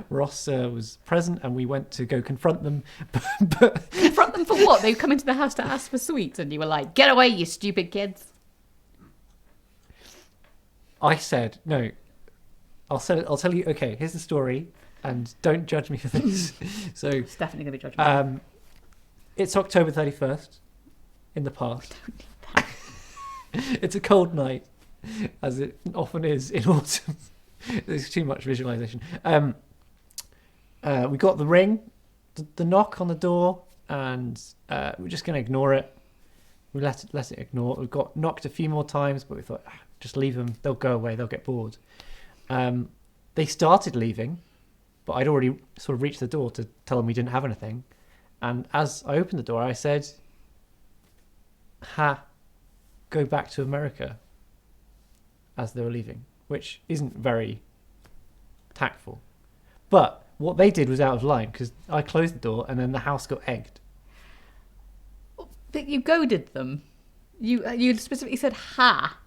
Ross was present and we went to go confront them. But
confront them for what? They come into the house to ask for sweets and you were like, "Get away, you stupid kids." I
said, no, I'll tell you, okay, here's the story and don't judge me for this. So
it's definitely going to be judgmental.
It's October 31st in the past. It's a cold night, as it often is in autumn. There's too much visualization. We got the ring, the knock on the door, and we're just going to ignore it. We let it ignore. We got knocked a few more times, but we thought, just leave them. They'll go away. They'll get bored. They started leaving, but I'd already sort of reached the door to tell them we didn't have anything. And as I opened the door, I said, go back to America, as they were leaving, which isn't very tactful. But what they did was out of line, because I closed the door and then the house got egged.
But you goaded them. You specifically said "ha,"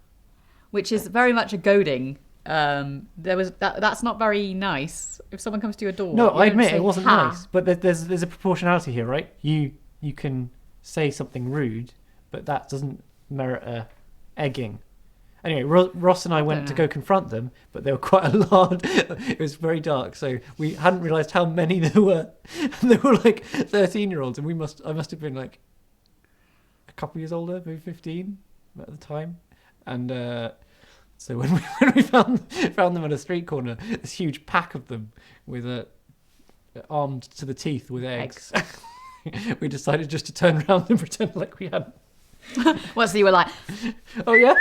which is very much a goading. That's not very nice. If someone comes to your door,
no, I admit it wasn't
"ha."
nice. But there's a proportionality here, right? You can say something rude, but that doesn't merit a egging. Anyway, Ross and I went to go confront them, but they were quite alarmed. It was very dark, so we hadn't realised how many there were. And they were like 13-year-olds, and I must have been like a couple years older, maybe 15 at the time. And So when we found them at a street corner, this huge pack of them with armed to the teeth with eggs. We decided just to turn around and pretend like we hadn't.
Well, so you were like,
oh yeah.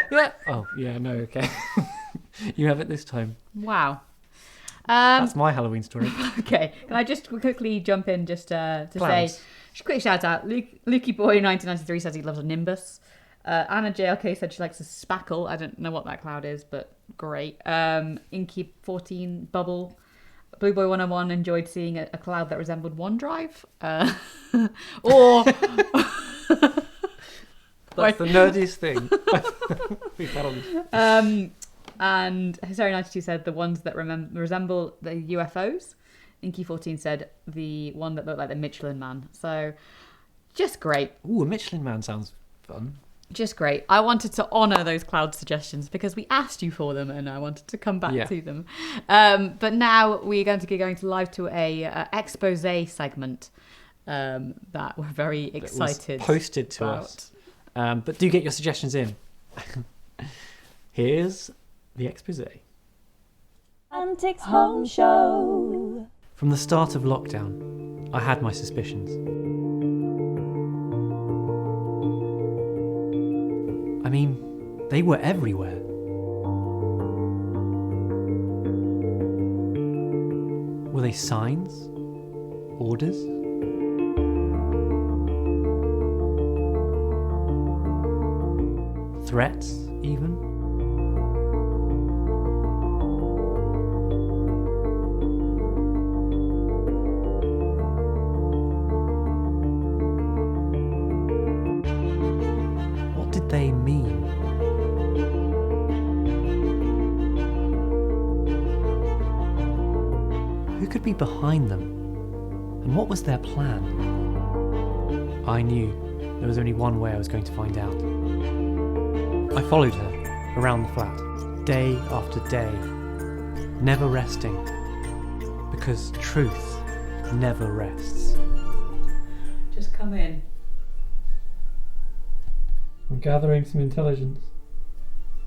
Oh yeah, no, okay. You have it this time.
wow.
That's my Halloween story.
Okay, can I just quickly jump in just to
Plans.
say, just a quick shout out. Lukey Boy 1993 says he loves a Nimbus. Anna JLK said she likes a spackle. I don't know what that cloud is, but great. Inky 14 Bubble. Blue Boy 101 enjoyed seeing a cloud that resembled OneDrive. Or
That's the nerdiest thing we've had on this.
And Hysteria92 said the ones that resemble the UFOs. Inky 14 said the one that looked like the Michelin Man. So, just great.
Ooh, a Michelin Man sounds fun.
Just great. I wanted to honour those cloud suggestions because we asked you for them and I wanted to come back to them. But now we're going to be going live to a expose segment that we're very excited
was posted to
about.
us. But do get your suggestions in. Here's the expose.
Antics Home Show.
From the start of lockdown, I had my suspicions. I mean, they were everywhere. Were they signs? Orders? Threats, even? What did they mean? Who could be behind them? And what was their plan? I knew there was only one way I was going to find out. I followed her around the flat, day after day, never resting, because truth never rests.
Just come in.
I'm gathering some intelligence.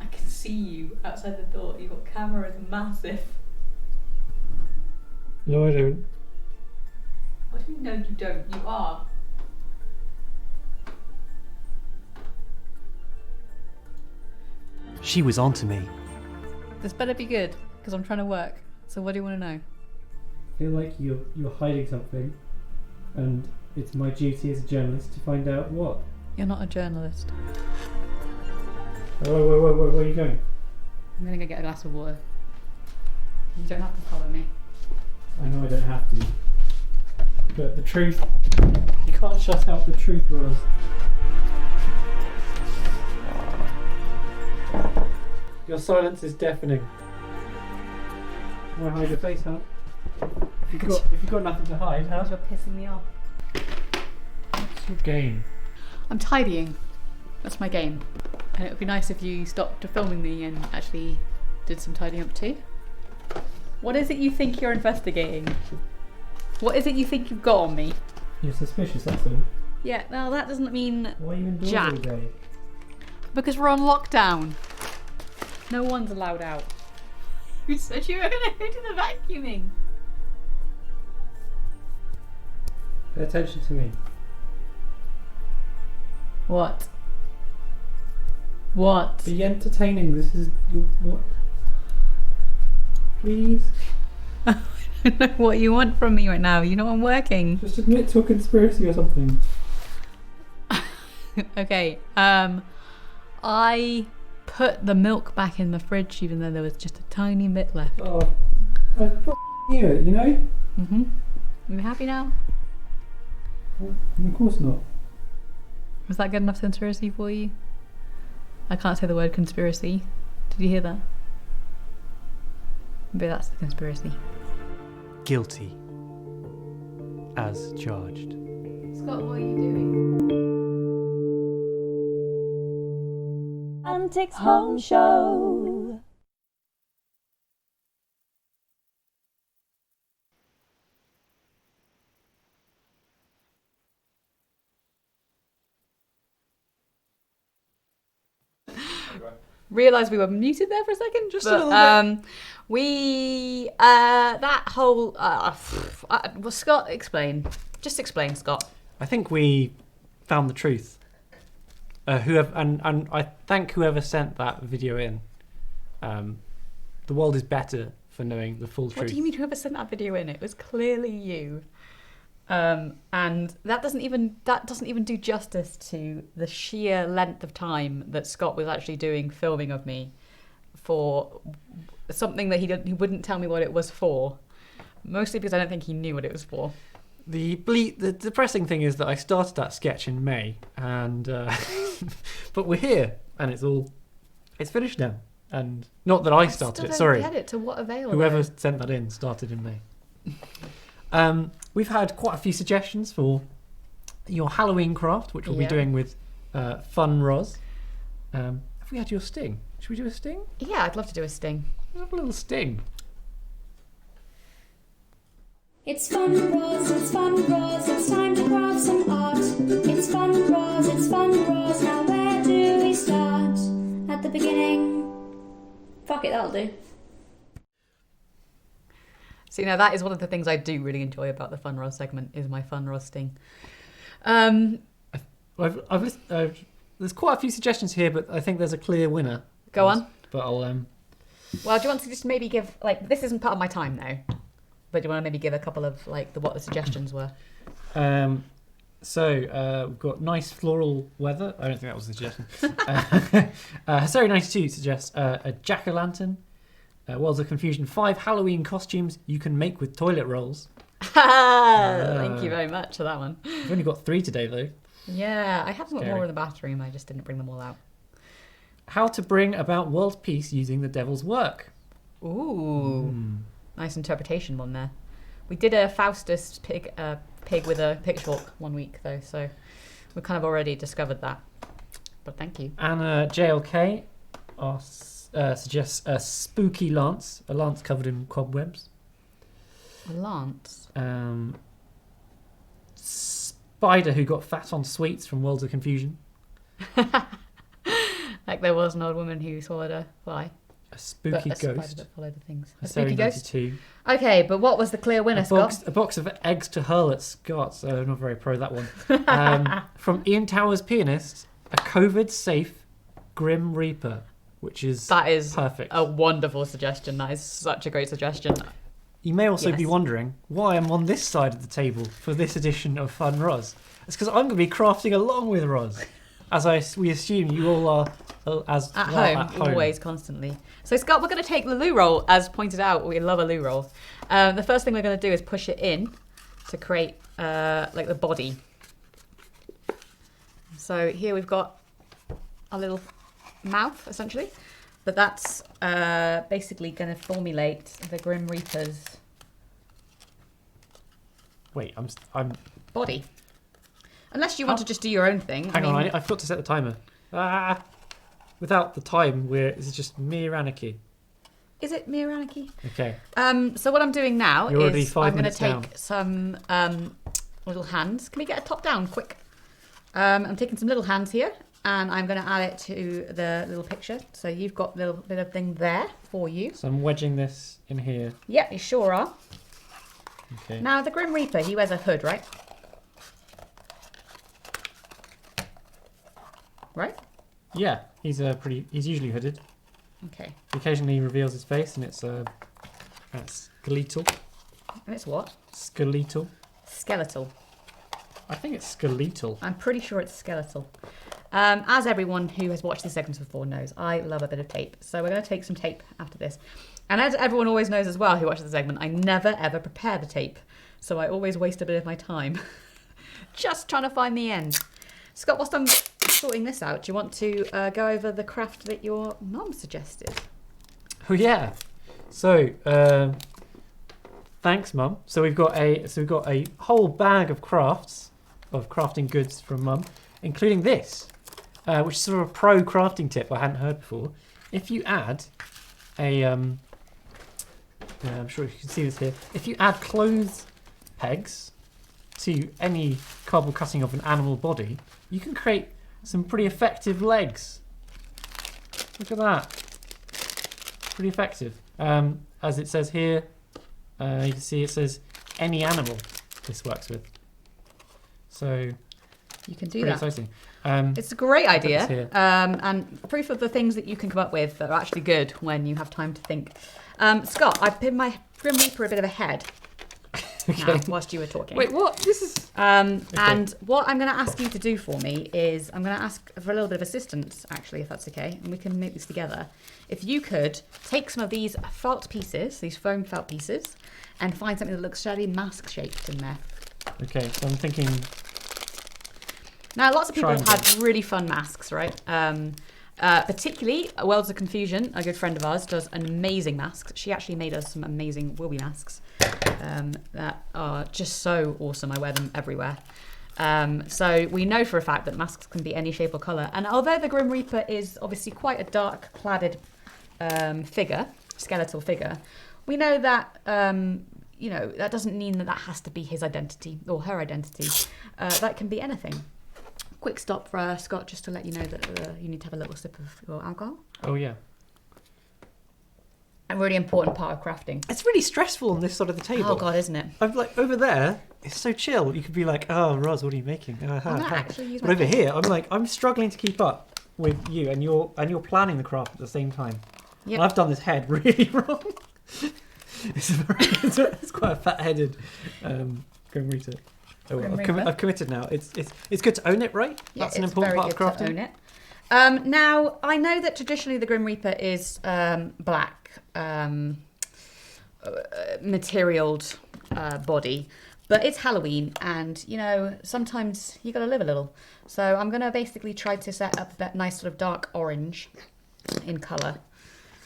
I can see you outside the door. Your camera is massive.
No, I don't.
What do you know you don't? You are.
She was onto me.
This better be good, because I'm trying to work. So what do you want to know?
I feel like you're hiding something, and it's my duty as a journalist to find out what.
You're not a journalist.
Oh, where are you going?
I'm going to go get a glass of water. You don't have to follow me.
I know I don't have to. But the truth... You can't shut out the truth, Rose. Your silence is deafening. Why hide your face, huh? If you've got nothing to hide, huh?
You're pissing me off.
What's your game?
I'm tidying. That's my game. And it would be nice if you stopped filming me and actually did some tidying up too. What is it you think you're investigating? What is it you think you've got on me?
You're suspicious, that's all.
Yeah, well that doesn't mean
Why are you indoors
Jack.
all day?
Because we're on lockdown. No one's allowed out. Who said you were going to go to the vacuuming?
Pay attention to me.
What? What?
Be entertaining. This is... What? Please?
I don't know what you want from me right now. You know I'm working.
Just admit to a conspiracy or something.
Okay, I put the milk back in the fridge even though there was just a tiny bit left.
Oh, I knew it, you know?
Mm-hmm. You happy now?
Well, of course not.
Was that good enough conspiracy for you? I can't say the word conspiracy. Did you hear that? Maybe that's the conspiracy.
Guilty. As charged.
Scott, what are you doing?
Antics Home Show.
realise we were muted there for a second.
Just a little bit.
We that whole well, Scott, explain. Just explain, Scott.
I think we found the truth. Whoever and I thank whoever sent that video in. The world is better for knowing the full truth.
What do you mean whoever sent that video in? It was clearly you. And that doesn't even do justice to the sheer length of time that Scott was actually doing filming of me for something that he wouldn't tell me what it was for. Mostly because I don't think he knew what it was for.
The depressing thing is that I started that sketch in May, and but we're here, and it's finished now. And not that I started it. Sorry,
get it to what avail?
Whoever sent that in started in May. We've had quite a few suggestions for your Halloween craft, which we'll be doing with Fun Roz. Have we had your sting? Should we do a sting?
Yeah, I'd love to do a sting.
Let's have a little sting.
It's fun, Roz, it's time to craft some art. It's fun, Roz, now where do we start? At the beginning. Fuck it, that'll do.
So, that is one of the things I do really enjoy about the Fun Roz segment, is my Fun Roz sting.
There's quite a few suggestions here, but I think there's a clear winner.
Go on.
But I'll...
Well, do you want to just maybe give, this isn't part of my time now, but do you want to maybe give a couple of, what the suggestions were?
So we've got nice floral weather. I don't think that was the suggestion. Sorry, 92 suggests a jack-o'-lantern, Worlds of Confusion, 5 Halloween costumes you can make with toilet rolls.
Thank you very much for that one.
We've only got 3 today, though.
Yeah, I have more in the bathroom. I just didn't bring them all out.
How to bring about world peace using the devil's work.
Ooh, nice interpretation one there. We did a Faustus pig with a pitchfork one week, though, so we kind of already discovered that. But thank you.
Anna JLK suggests a spooky lance, a lance covered in cobwebs.
A lance?
Spider who got fat on sweets from Worlds of Confusion.
Like there was an old woman who swallowed a fly.
A spooky ghost.
Spider that followed the things. A
Sorry,
spooky ghost?
92.
Okay, but what was the clear winner, Scott?
A box of eggs to hurl at Scott, so I'm not very pro that one. From Ian Towers Pianist, a COVID-safe Grim Reaper, which is
that is
perfect.
A wonderful suggestion. That is such a great suggestion.
You may also be wondering why I'm on this side of the table for this edition of Fun Roz. It's because I'm going to be crafting along with Roz, we assume you all are at home,
always, constantly. So Scott, we're going to take the loo roll, as pointed out. We love a loo roll. The first thing we're going to do is push it in to create the body. So here we've got a little mouth, essentially, but that's basically going to formulate the Grim Reaper's
Wait, I'm
body. Unless you want to just do your own thing.
Hang on, I forgot to set the timer. Without the time, it's just mere anarchy.
Is it mere anarchy?
Okay.
So what I'm doing now is I'm going to take
down.
some little hands. Can we get a top down quick? I'm taking some little hands here, and I'm going to add it to the little picture. So you've got a little bit of thing there for you.
So I'm wedging this in here.
Yep, you sure are.
Okay.
Now the Grim Reaper, he wears a hood, right? Right?
Yeah, he's usually hooded.
Okay.
He occasionally reveals his face, and it's skeletal.
And it's what?
Skeletal.
Skeletal.
I think it's skeletal.
I'm pretty sure it's skeletal. As everyone who has watched these segments before knows, I love a bit of tape. So we're going to take some tape after this. And as everyone always knows as well who watches the segment, I never ever prepare the tape. So I always waste a bit of my time just trying to find the end. Scott, whilst I'm sorting this out, do you want to go over the craft that your mum suggested?
Oh yeah. So thanks, Mum. So we've got a whole bag of crafting goods from Mum, including this, which is sort of a pro crafting tip I hadn't heard before. If you add I'm sure you can see this here. If you add clothes pegs to any cardboard cutting of an animal body, you can create some pretty effective legs. Look at that. Pretty effective. As it says here, you can see it says any animal this works with. So
You can do
pretty
that.
exciting.
It's a great
I'll put this
idea,
here.
and proof of the things that you can come up with that are actually good when you have time to think. Scott, I pinned my Grim Reaper a bit of a head now, whilst you were talking.
Wait, what? This is...
And what I'm going to ask you to do for me is I'm going to ask for a little bit of assistance, actually, if that's okay, and we can make this together. If you could take some of these felt pieces, these foam felt pieces, and find something that looks slightly mask-shaped in there.
Okay, so I'm thinking...
Now, lots of people have
Triangle.
had really fun masks, right? Particularly, Worlds of Confusion, a good friend of ours, does an amazing masks. She actually made us some amazing Wilby masks that are just so awesome. I wear them everywhere. So we know for a fact that masks can be any shape or colour. And although the Grim Reaper is obviously quite a dark cladded figure, skeletal figure, we know that, that doesn't mean that has to be his identity or her identity. That can be anything. Quick stop for Scott, just to let you know that you need to have a little sip of your alcohol.
Oh, yeah.
A really important part of crafting.
It's really stressful on this side of the table.
Oh, God, isn't it?
I'm like, over there, it's so chill. You could be like, oh, Roz, what are you making?
I'm not actually using
But over here, I'm like, I'm struggling to keep up with you, and you're planning the craft at the same time.
Yep.
And I've done this head really wrong. It's quite a fat-headed Grim Reaper. Oh, well, I've committed now. It's good to own it, right?
Yeah,
That's an important part of crafting.
To own it. Now, I know that traditionally the Grim Reaper is black materialed body, but it's Halloween, and sometimes you got to live a little. So I'm going to basically try to set up that nice sort of dark orange in colour.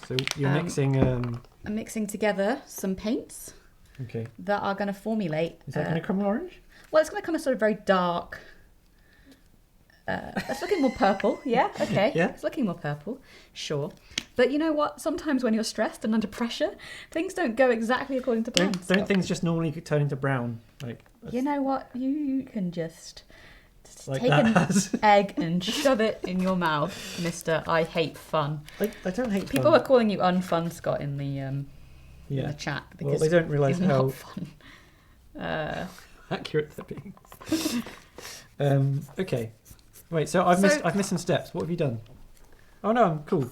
So you're mixing.
I'm mixing together some paints.
Okay.
That are going to formulate.
Is that going to come orange?
Well, it's going to come a sort of very dark. It's looking more purple. Yeah, okay.
Yeah.
It's looking more purple. Sure. But you know what? Sometimes when you're stressed and under pressure, things don't go exactly according to plan.
Don't things just normally turn into brown?
You know what? You can just
like
take an
that.
egg and shove it in your mouth, Mister. I hate fun.
I don't hate
People
fun.
are calling you unfun, Scott, in the in the chat because
well, they don't realise
it's
how
not fun.
Accurate they're being. Okay. Wait, so I've missed some steps. What have you done? Oh no, I'm cool.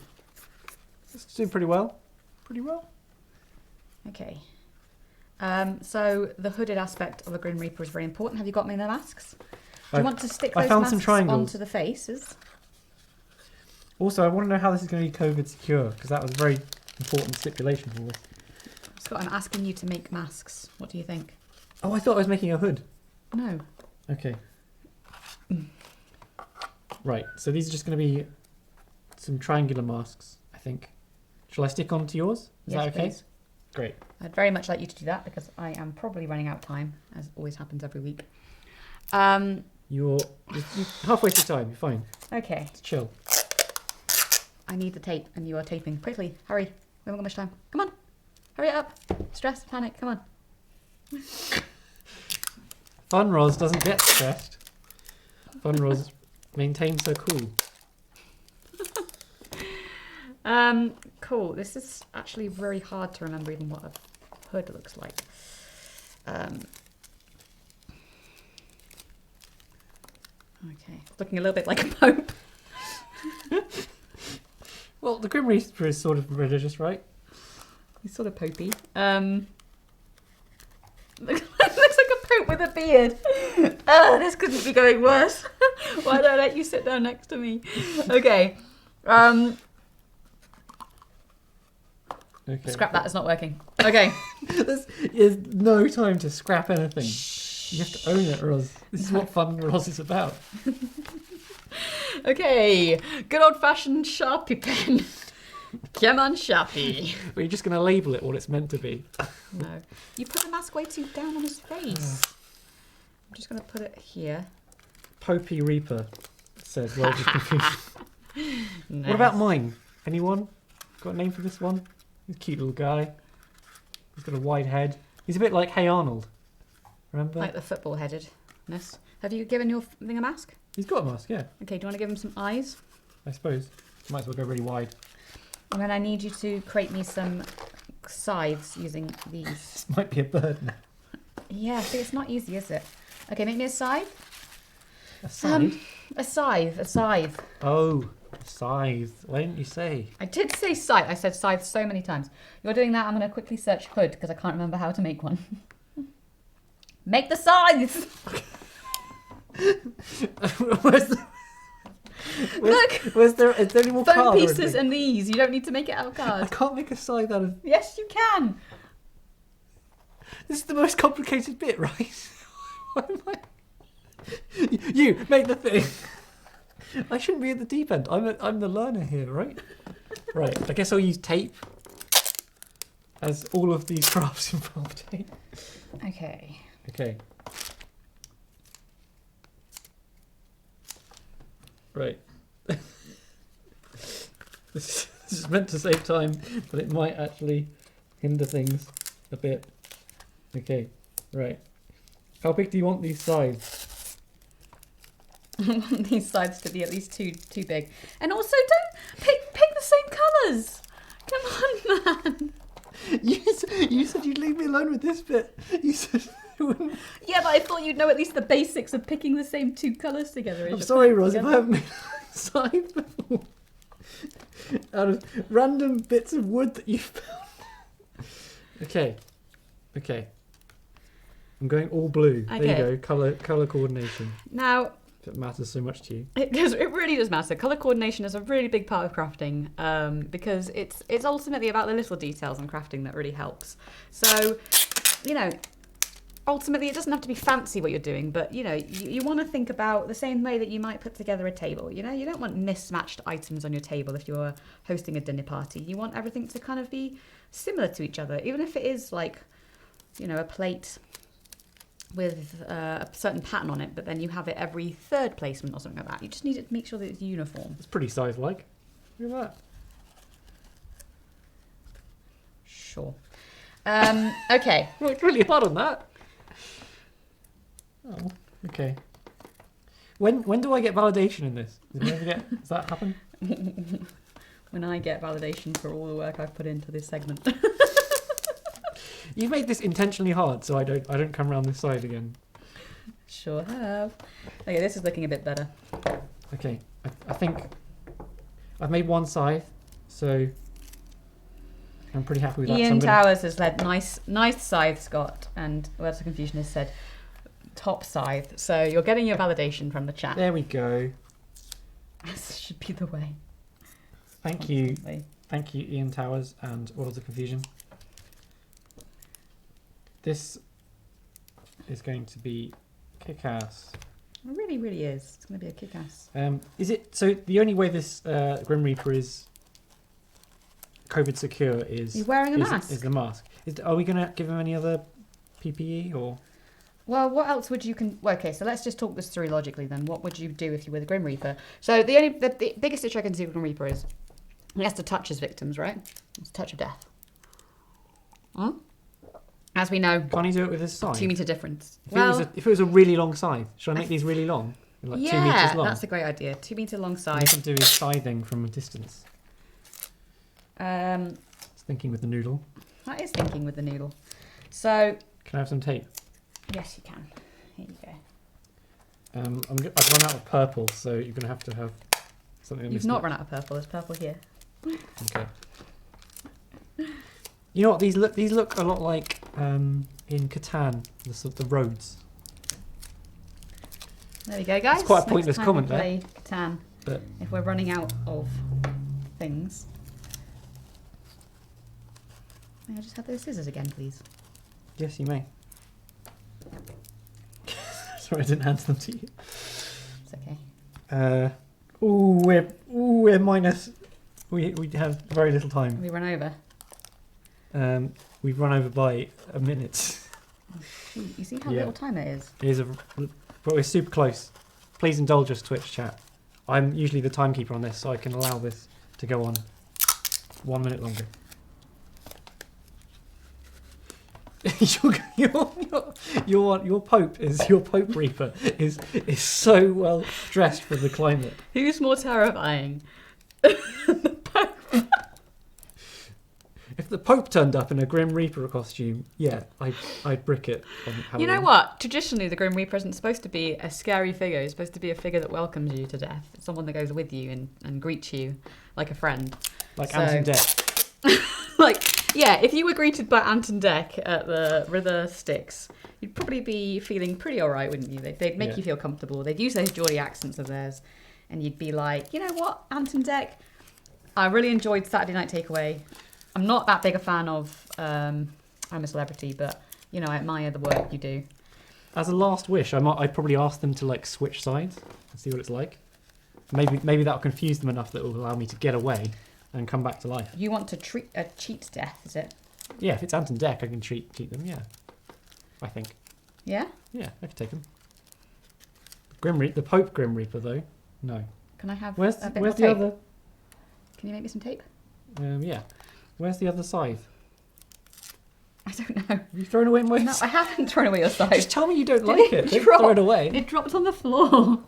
It's doing pretty well. Pretty well.
Okay. So the hooded aspect of a Grim Reaper is very important. Have you got me the masks? Do you want to stick those masks onto the faces?
Also, I want to know how this is going to be COVID secure, because that was a very important stipulation for us.
Scott, I'm asking you to make masks. What do you think?
Oh, I thought I was making a hood.
No.
Okay. Right, so these are just going to be some triangular masks, I think. Shall I stick on to yours? Is that okay?
Please.
Great.
I'd very much like you to do that because I am probably running out of time, as always happens every week.
You're halfway through time. You're fine.
Okay.
It's chill.
I need the tape, and you are taping. Quickly, hurry. We haven't got much time. Come on. Hurry it up. Stress, panic, come on.
Fun Roz doesn't get stressed. Fun Roz maintains her cool.
Cool. This is actually very hard to remember even what a hood looks like. Okay. Looking a little bit like a pope.
Well, the Grim Reaper is sort of religious, right?
He's sort of popey. Looks like a pope with a beard. Oh, this couldn't be going worse. Why don't I let you sit down next to me? Okay.
Okay.
Scrap that, it's not working. Okay.
There's no time to scrap anything. You have to own it, Roz. This is what Fun Roz is about.
Okay. Good old-fashioned Sharpie pen. Come on, Sharpie.
But you're just going to label it what it's meant to be.
No. You put the mask way too down on his face. I'm just going to put it here.
Popey Reaper says, well, just confused.
Nice.
What about mine? Anyone? Got a name for this one? He's a cute little guy. He's got a wide head. He's a bit like Hey Arnold. Remember?
Like the football headedness. Have you given your thing a mask?
He's got a mask, yeah.
Okay, do you want to give him some eyes?
I suppose. Might as well go really wide.
And then I need you to create me some scythes using these.
This might be a bird now.
Yeah, see, it's not easy, is it? Okay, make me a scythe.
A scythe?
A scythe.
Oh, a scythe. Why didn't you say?
I did say scythe. I said scythe so many times. You're doing that. I'm going to quickly search hood because I can't remember how to make one. Make the scythes!
Is there any more
Foam
card or
pieces
anything?
and these. You don't need to make it out of
I
cards.
can't make a scythe out of...
Yes, you can.
This is the most complicated bit, right? Why am I... You, make the thing. I shouldn't be at the deep end. I'm the learner here, right? Right, I guess I'll use tape. As all of these crafts involve tape.
Okay.
Okay. Right. This is meant to save time, but it might actually hinder things a bit. Okay, right. How big do you want these sides?
I want these sides to be at least too big. And also, don't pick the same colours. Come on, man.
You said you'd leave me alone with this bit. You said you wouldn't.
Yeah, but I thought you'd know at least the basics of picking the same two colours together. as
I'm
you're
sorry,
putting
Roz, if
together.
I haven't made a side before. Out of random bits of wood that you found. Okay. I'm going all blue.
Okay.
There you go. Colour coordination.
Now,
If it matters so much to you.
it really does matter. Colour coordination is a really big part of crafting because it's ultimately about the little details in crafting that really helps. So, ultimately it doesn't have to be fancy what you're doing, but you want to think about the same way that you might put together a table. You don't want mismatched items on your table if you're hosting a dinner party. You want everything to kind of be similar to each other, even if it is like, a plate with a certain pattern on it, but then you have it every third placement or something like that. You just need to make sure that it's uniform.
It's pretty size-like. Look at that.
Sure. Okay.
Well, it's really hard on that. Oh, okay. When do I get validation in this? Does that happen?
When I get validation for all the work I've put into this segment.
You made this intentionally hard, so I don't come around this side again.
Sure have. Okay, this is looking a bit better.
Okay, I think I've made one side, so I'm pretty happy with that.
Ian
so I'm
Towers has led nice scythe, Scott, and Words of Confusion has said top scythe. So you're getting your validation from the chat.
There we go.
This should be the way.
Thank you, Ian Towers and Words of Confusion. This is going to be kick-ass.
It really, really is. It's going to be a kick-ass.
Is it so? The only way this Grim Reaper is COVID secure is
He's wearing a mask.
Is the mask? Are we going to give him any other PPE or?
Well, what else would you okay, so let's just talk this through logically then. What would you do if you were the Grim Reaper? So the biggest issue I can see with Grim Reaper is he has to touch his victims, right? It's a touch of death. Huh? As we know,
Can't he do it with his scythe?
2 meter difference.
If it was a really long scythe, should I make these really long? Like 2 meters long?
That's a great idea. 2 meter long
And
scythe.
he can do his scything from a distance. It's thinking with the noodle.
That is thinking with the noodle. So,
Can I have some tape?
yes, you can. Here you go.
I've run out of purple, so you're going to have something.
You've not run out of purple. There's purple here.
Okay. You know what? These look a lot like in Catan, the roads.
There we go, guys.
It's quite a
Next
pointless
time
comment
we
there.
play Catan,
But
if we're running out of things. May I just have those scissors again, please?
yes, you may. Sorry, I didn't hand them to you.
It's okay.
We're minus. We have very little time.
We run over.
We've run over by a minute.
Shoot, you see how
Yeah.
little time it is?
It is but we're super close. Please indulge us, Twitch chat. I'm usually the timekeeper on this, so I can allow this to go on 1 minute longer. your Pope Reaper is so well dressed for the climate.
Who's more terrifying?
if the Pope turned up in a Grim Reaper costume, yeah, I'd brick it on Halloween.
You know what? Traditionally, the Grim Reaper isn't supposed to be a scary figure. It's supposed to be a figure that welcomes you to death. It's someone that goes with you and greets you like a friend.
Like Anton Deck.
If you were greeted by Anton Deck at the River Styx, you'd probably be feeling pretty all right, wouldn't you? They'd make you feel comfortable. They'd use those Geordie accents of theirs, and you'd be like, you know what, Anton Deck, I really enjoyed Saturday Night Takeaway. I'm not that big a fan of I'm a Celebrity, but, you know, I admire the work you do.
As a last wish, I'd probably ask them to, like, switch sides and see what it's like. Maybe that'll confuse them enough that it will allow me to get away and come back to life.
You want to cheat death, is it?
Yeah, if it's Anton Deck, I can cheat them, yeah. I think.
Yeah?
Yeah, I could take them. The Pope Grim Reaper, though, no.
Can I have
where's
a bit more
the
tape?
other?
Can you make me some tape?
Yeah. Where's the other scythe?
I don't know.
Have you thrown away my...
No, I haven't thrown away your scythe.
Just tell me you don't like it. Don't throw it away.
It dropped on the floor.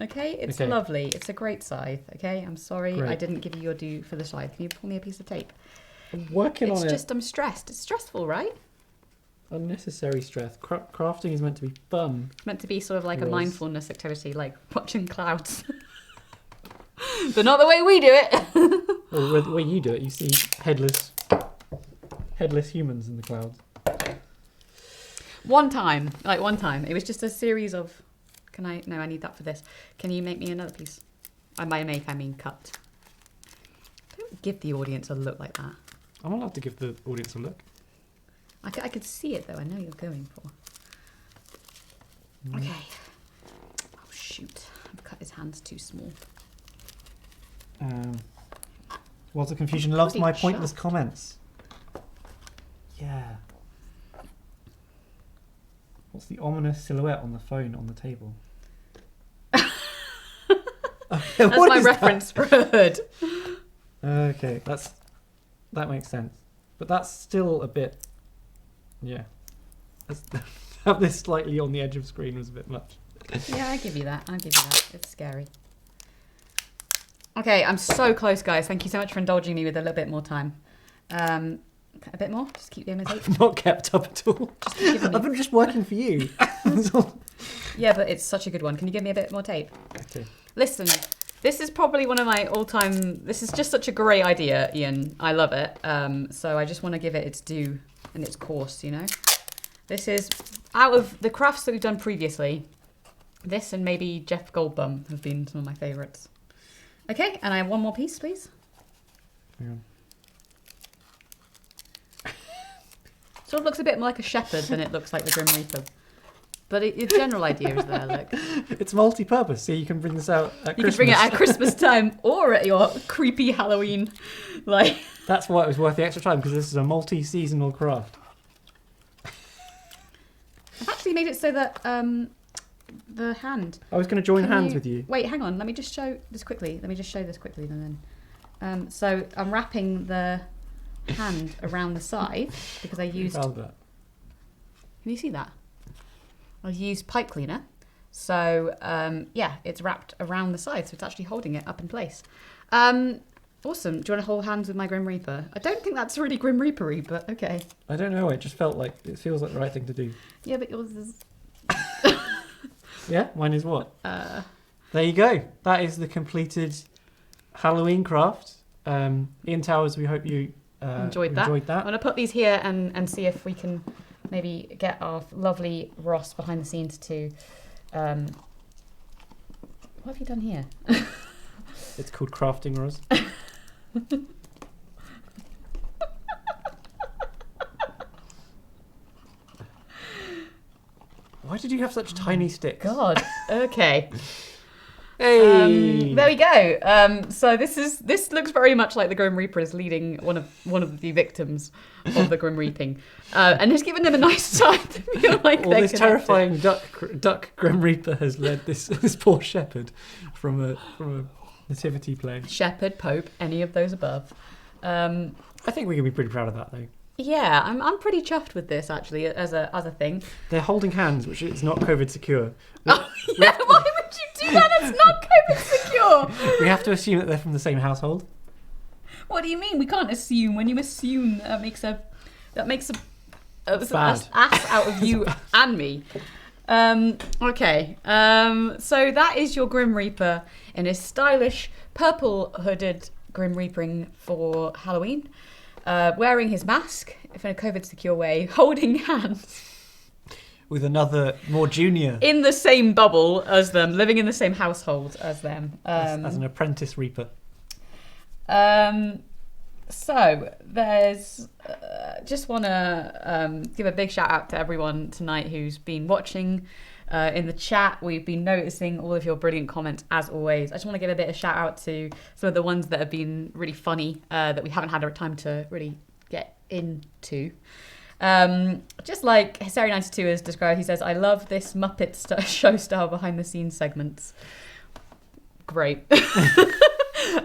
Okay, it's lovely. It's a great scythe, okay? I'm sorry I didn't give you your due for the scythe. Can you pull me a piece of tape?
I'm working on it.
It's just, I'm stressed. It's stressful, right?
Unnecessary stress. Crafting is meant to be fun.
It's meant to be sort of like a mindfulness activity, like watching clouds. But not the way we do it.
Well, the way you do it, you see headless humans in the clouds.
One time, it was just a series of... I need that for this. Can you make me another piece? By make, I mean cut. Don't give the audience a look like that.
I'm allowed to give the audience a look.
I could see it, though. I know you're going for. Okay. Oh, shoot. I've cut his hands too small.
Worlds of Confusion loves my pointless comments. Yeah. What's the ominous silhouette on the phone on the table?
That's my reference for a hood.
Okay, that makes sense. But that's still a bit... Yeah. Have this slightly on the edge of screen was a bit much.
Yeah, I'll give you that. It's scary. Okay, I'm so close, guys. Thank you so much for indulging me with a little bit more time. A bit more? Just keep doing the tape.
I've not kept up at all. I've been just working for you.
Yeah, but it's such a good one. Can you give me a bit more tape?
Okay.
Listen, this is probably one of my all-time... This is just such a great idea, Ian. I love it. So I just want to give it its due and its course, you know? This is... Out of the crafts that we've done previously, this and maybe Jeff Goldblum have been some of my favourites. Okay, and I have one more piece, please.
Hang on.
Sort of looks a bit more like a shepherd than it looks like the Grim Reaper. But the general idea is there, look.
It's multi-purpose, so you can bring this out at Christmas.
You can bring it at Christmas time or at your creepy Halloween.
That's why it was worth the extra time, because this is a multi-seasonal craft.
I've actually made it so that the hand...
I was going to join hands with you.
Wait, hang on. Let me just show this quickly. And then. So I'm wrapping the hand around the side because I used...
Found that.
Can you see that? I used pipe cleaner. So, it's wrapped around the side, so it's actually holding it up in place. Awesome. Do you want to hold hands with my Grim Reaper? I don't think that's really Grim Reaper-y, but okay.
I don't know. It just felt like... It feels like the right thing to do.
Yeah, but yours is...
Yeah? Mine is what? There you go. That is the completed Halloween craft. Ian Towers, we hope you enjoyed that. I'm
going to put these here and see if we can maybe get our lovely Ross behind the scenes to... what have you done here?
It's called crafting, Ross. Why did you have such tiny sticks?
God. Okay.
Hey.
There we go. So this looks very much like the Grim Reaper is leading one of the victims of the Grim Reaping, and has given them a nice time to feel like
well,
they're
this
connected.
terrifying duck Grim Reaper has led this poor shepherd from a nativity play.
Shepherd, Pope, any of those above.
I think we can be pretty proud of that, though.
Yeah, I'm pretty chuffed with this actually as a thing.
They're holding hands, which is not COVID secure.
Oh, yeah, why would you do that? It's not COVID secure.
We have to assume that they're from the same household.
What do you mean? We can't assume. When you assume, that makes an ass out of you and me. Okay. So that is your Grim Reaper in his stylish purple hooded Grim Reapering for Halloween, wearing his mask in a COVID secure way, holding hands.
With another more junior.
In the same bubble as them, living in the same household as them.
As an apprentice reaper.
So there's just want to give a big shout out to everyone tonight who's been watching in the chat. We've been noticing all of your brilliant comments as always. I just want to give a bit of shout out to some of the ones that have been really funny that we haven't had a time to really get into. Just like Hysteria92 has described, he says, I love this Muppet show style behind the scenes segments. Great.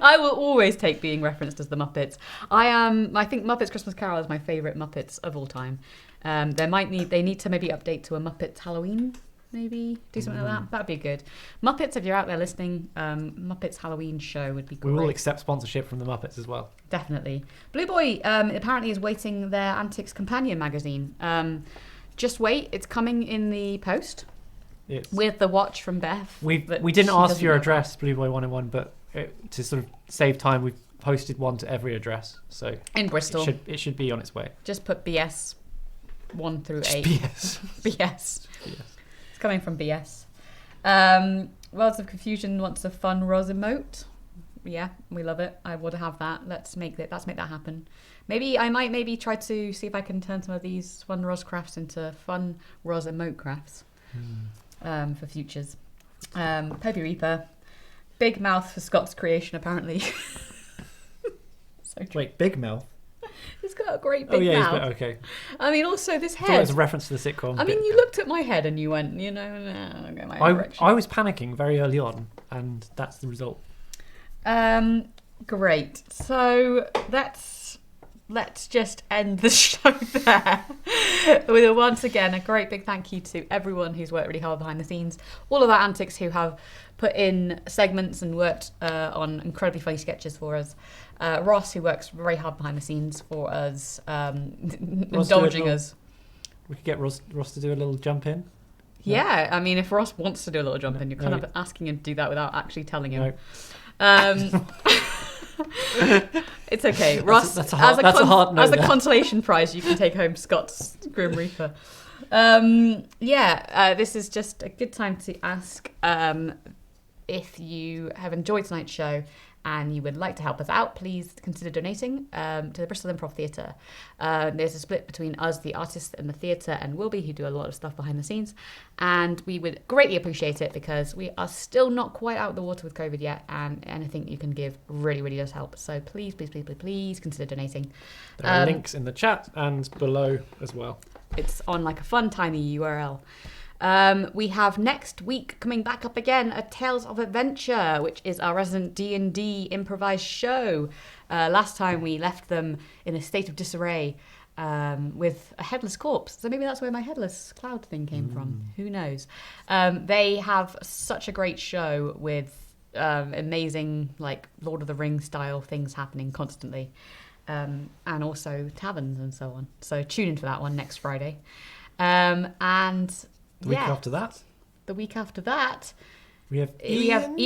I will always take being referenced as the Muppets. I think Muppets Christmas Carol is my favourite Muppets of all time. They need to maybe update to a Muppets Halloween, maybe do something like that. That'd be good. Muppets, if you're out there listening, Muppets Halloween show would be great.
We will accept sponsorship from the Muppets as well.
Definitely. Blue Boy apparently is waiting their Antics Companion magazine. Just wait, it's coming in the post with the watch from Beth.
We didn't ask for your address, Blue Boy 101, but to sort of save time, we've posted one to every address. So
in Bristol,
it should be on its way.
Just put BS 1 through 8. BS. It's coming from BS. Worlds of Confusion wants a fun Roz emote. Yeah, we love it. I would have that. Let's make that happen. I might try to see if I can turn some of these fun Roz crafts into fun Roz emote crafts for futures. Poppy Reaper. Big mouth for Scott's creation, apparently.
Wait, big mouth?
He's got a great big mouth.
Okay.
I mean, also this head.
I thought it was a reference to the sitcom.
I mean, you looked at my head and you went, no, I'll go my own direction.
I was panicking very early on, and that's the result.
Great. So let's just end the show there with once again a great big thank you to everyone who's worked really hard behind the scenes, all of our antics who have put in segments and worked on incredibly funny sketches for us. Ross, who works very hard behind the scenes for us, indulging us.
We could get Ross to do a little jump in.
Yeah, I mean, if Ross wants to do a little jump in, you're kind of asking him to do that without actually telling him.
No.
It's okay. Ross,
that's a hard no.
As a consolation prize, you can take home Scott's Grim Reaper. This is just a good time to ask if you have enjoyed tonight's show and you would like to help us out, please consider donating to the Bristol Improv Theatre. There's a split between us, the artists, and the theatre, and Wilby, who do a lot of stuff behind the scenes. And we would greatly appreciate it because we are still not quite out of the water with COVID yet, and anything you can give really, really does help. So please, please, please, please, please consider donating.
There are links in the chat and below as well.
It's on like a fun, tiny URL. We have next week coming back up again a Tales of Adventure, which is our resident D&D improvised show. Last time we left them in a state of disarray with a headless corpse. So maybe that's where my headless cloud thing came from. Who knows? They have such a great show with amazing, like, Lord of the Rings style things happening constantly. And also taverns and so on. So tune in for that one next Friday.
The week after that?
The week after that,
we have
Ian,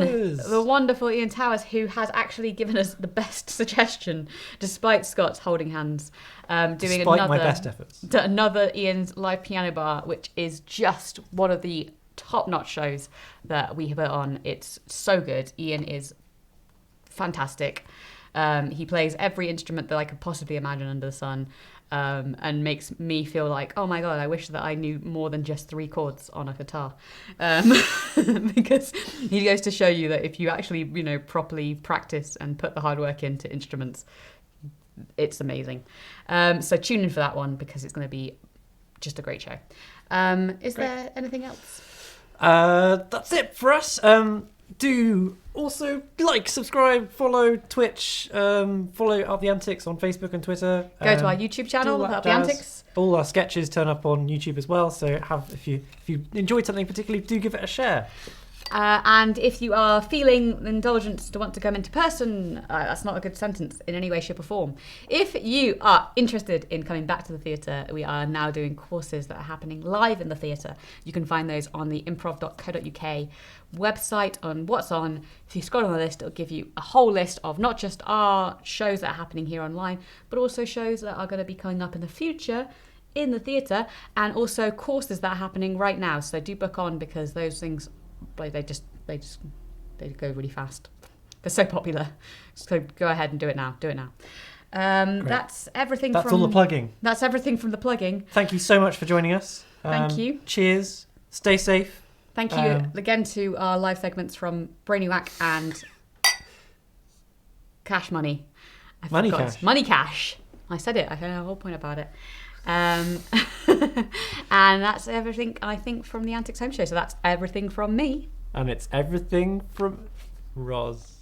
Towers.
the wonderful Ian Towers, who has actually given us the best suggestion, despite Scott's holding hands, doing
my best efforts.
Another Ian's live piano bar, which is just one of the top-notch shows that we have put on. It's so good. Ian is fantastic. He plays every instrument that I could possibly imagine under the sun. And makes me feel like, oh my god, I wish that I knew more than just 3 chords on a guitar, because he goes to show you that if you actually, properly practice and put the hard work into instruments, it's amazing. So tune in for that one because it's going to be just a great show. Is there anything else?
That's it for us. Do also like, subscribe, follow Twitch, follow Up the Antics on Facebook and Twitter.
Go to our YouTube channel, Up the Antics.
All our sketches turn up on YouTube as well. So if you enjoyed something particularly, do give it a share.
And if you are feeling indulgent to want to come into person, that's not a good sentence in any way, shape or form. If you are interested in coming back to the theatre, we are now doing courses that are happening live in the theatre. You can find those on the improv.co.uk website on what's on. If you scroll on the list, it'll give you a whole list of not just our shows that are happening here online, but also shows that are going to be coming up in the future in the theatre, and also courses that are happening right now. So do book on, because those things, they go really fast. They're so popular. So go ahead and do it now. That's everything.
That's all the plugging.
That's everything from the plugging.
Thank you so much for joining us.
Thank you.
Cheers. Stay safe.
Thank you again to our live segments from BrainyWaq and Cash Money.
Money Cash.
Money Cash. I said it. I had a whole point about it. And that's everything, I think, from the Antics Home Show. So that's everything from me.
And it's everything from Roz.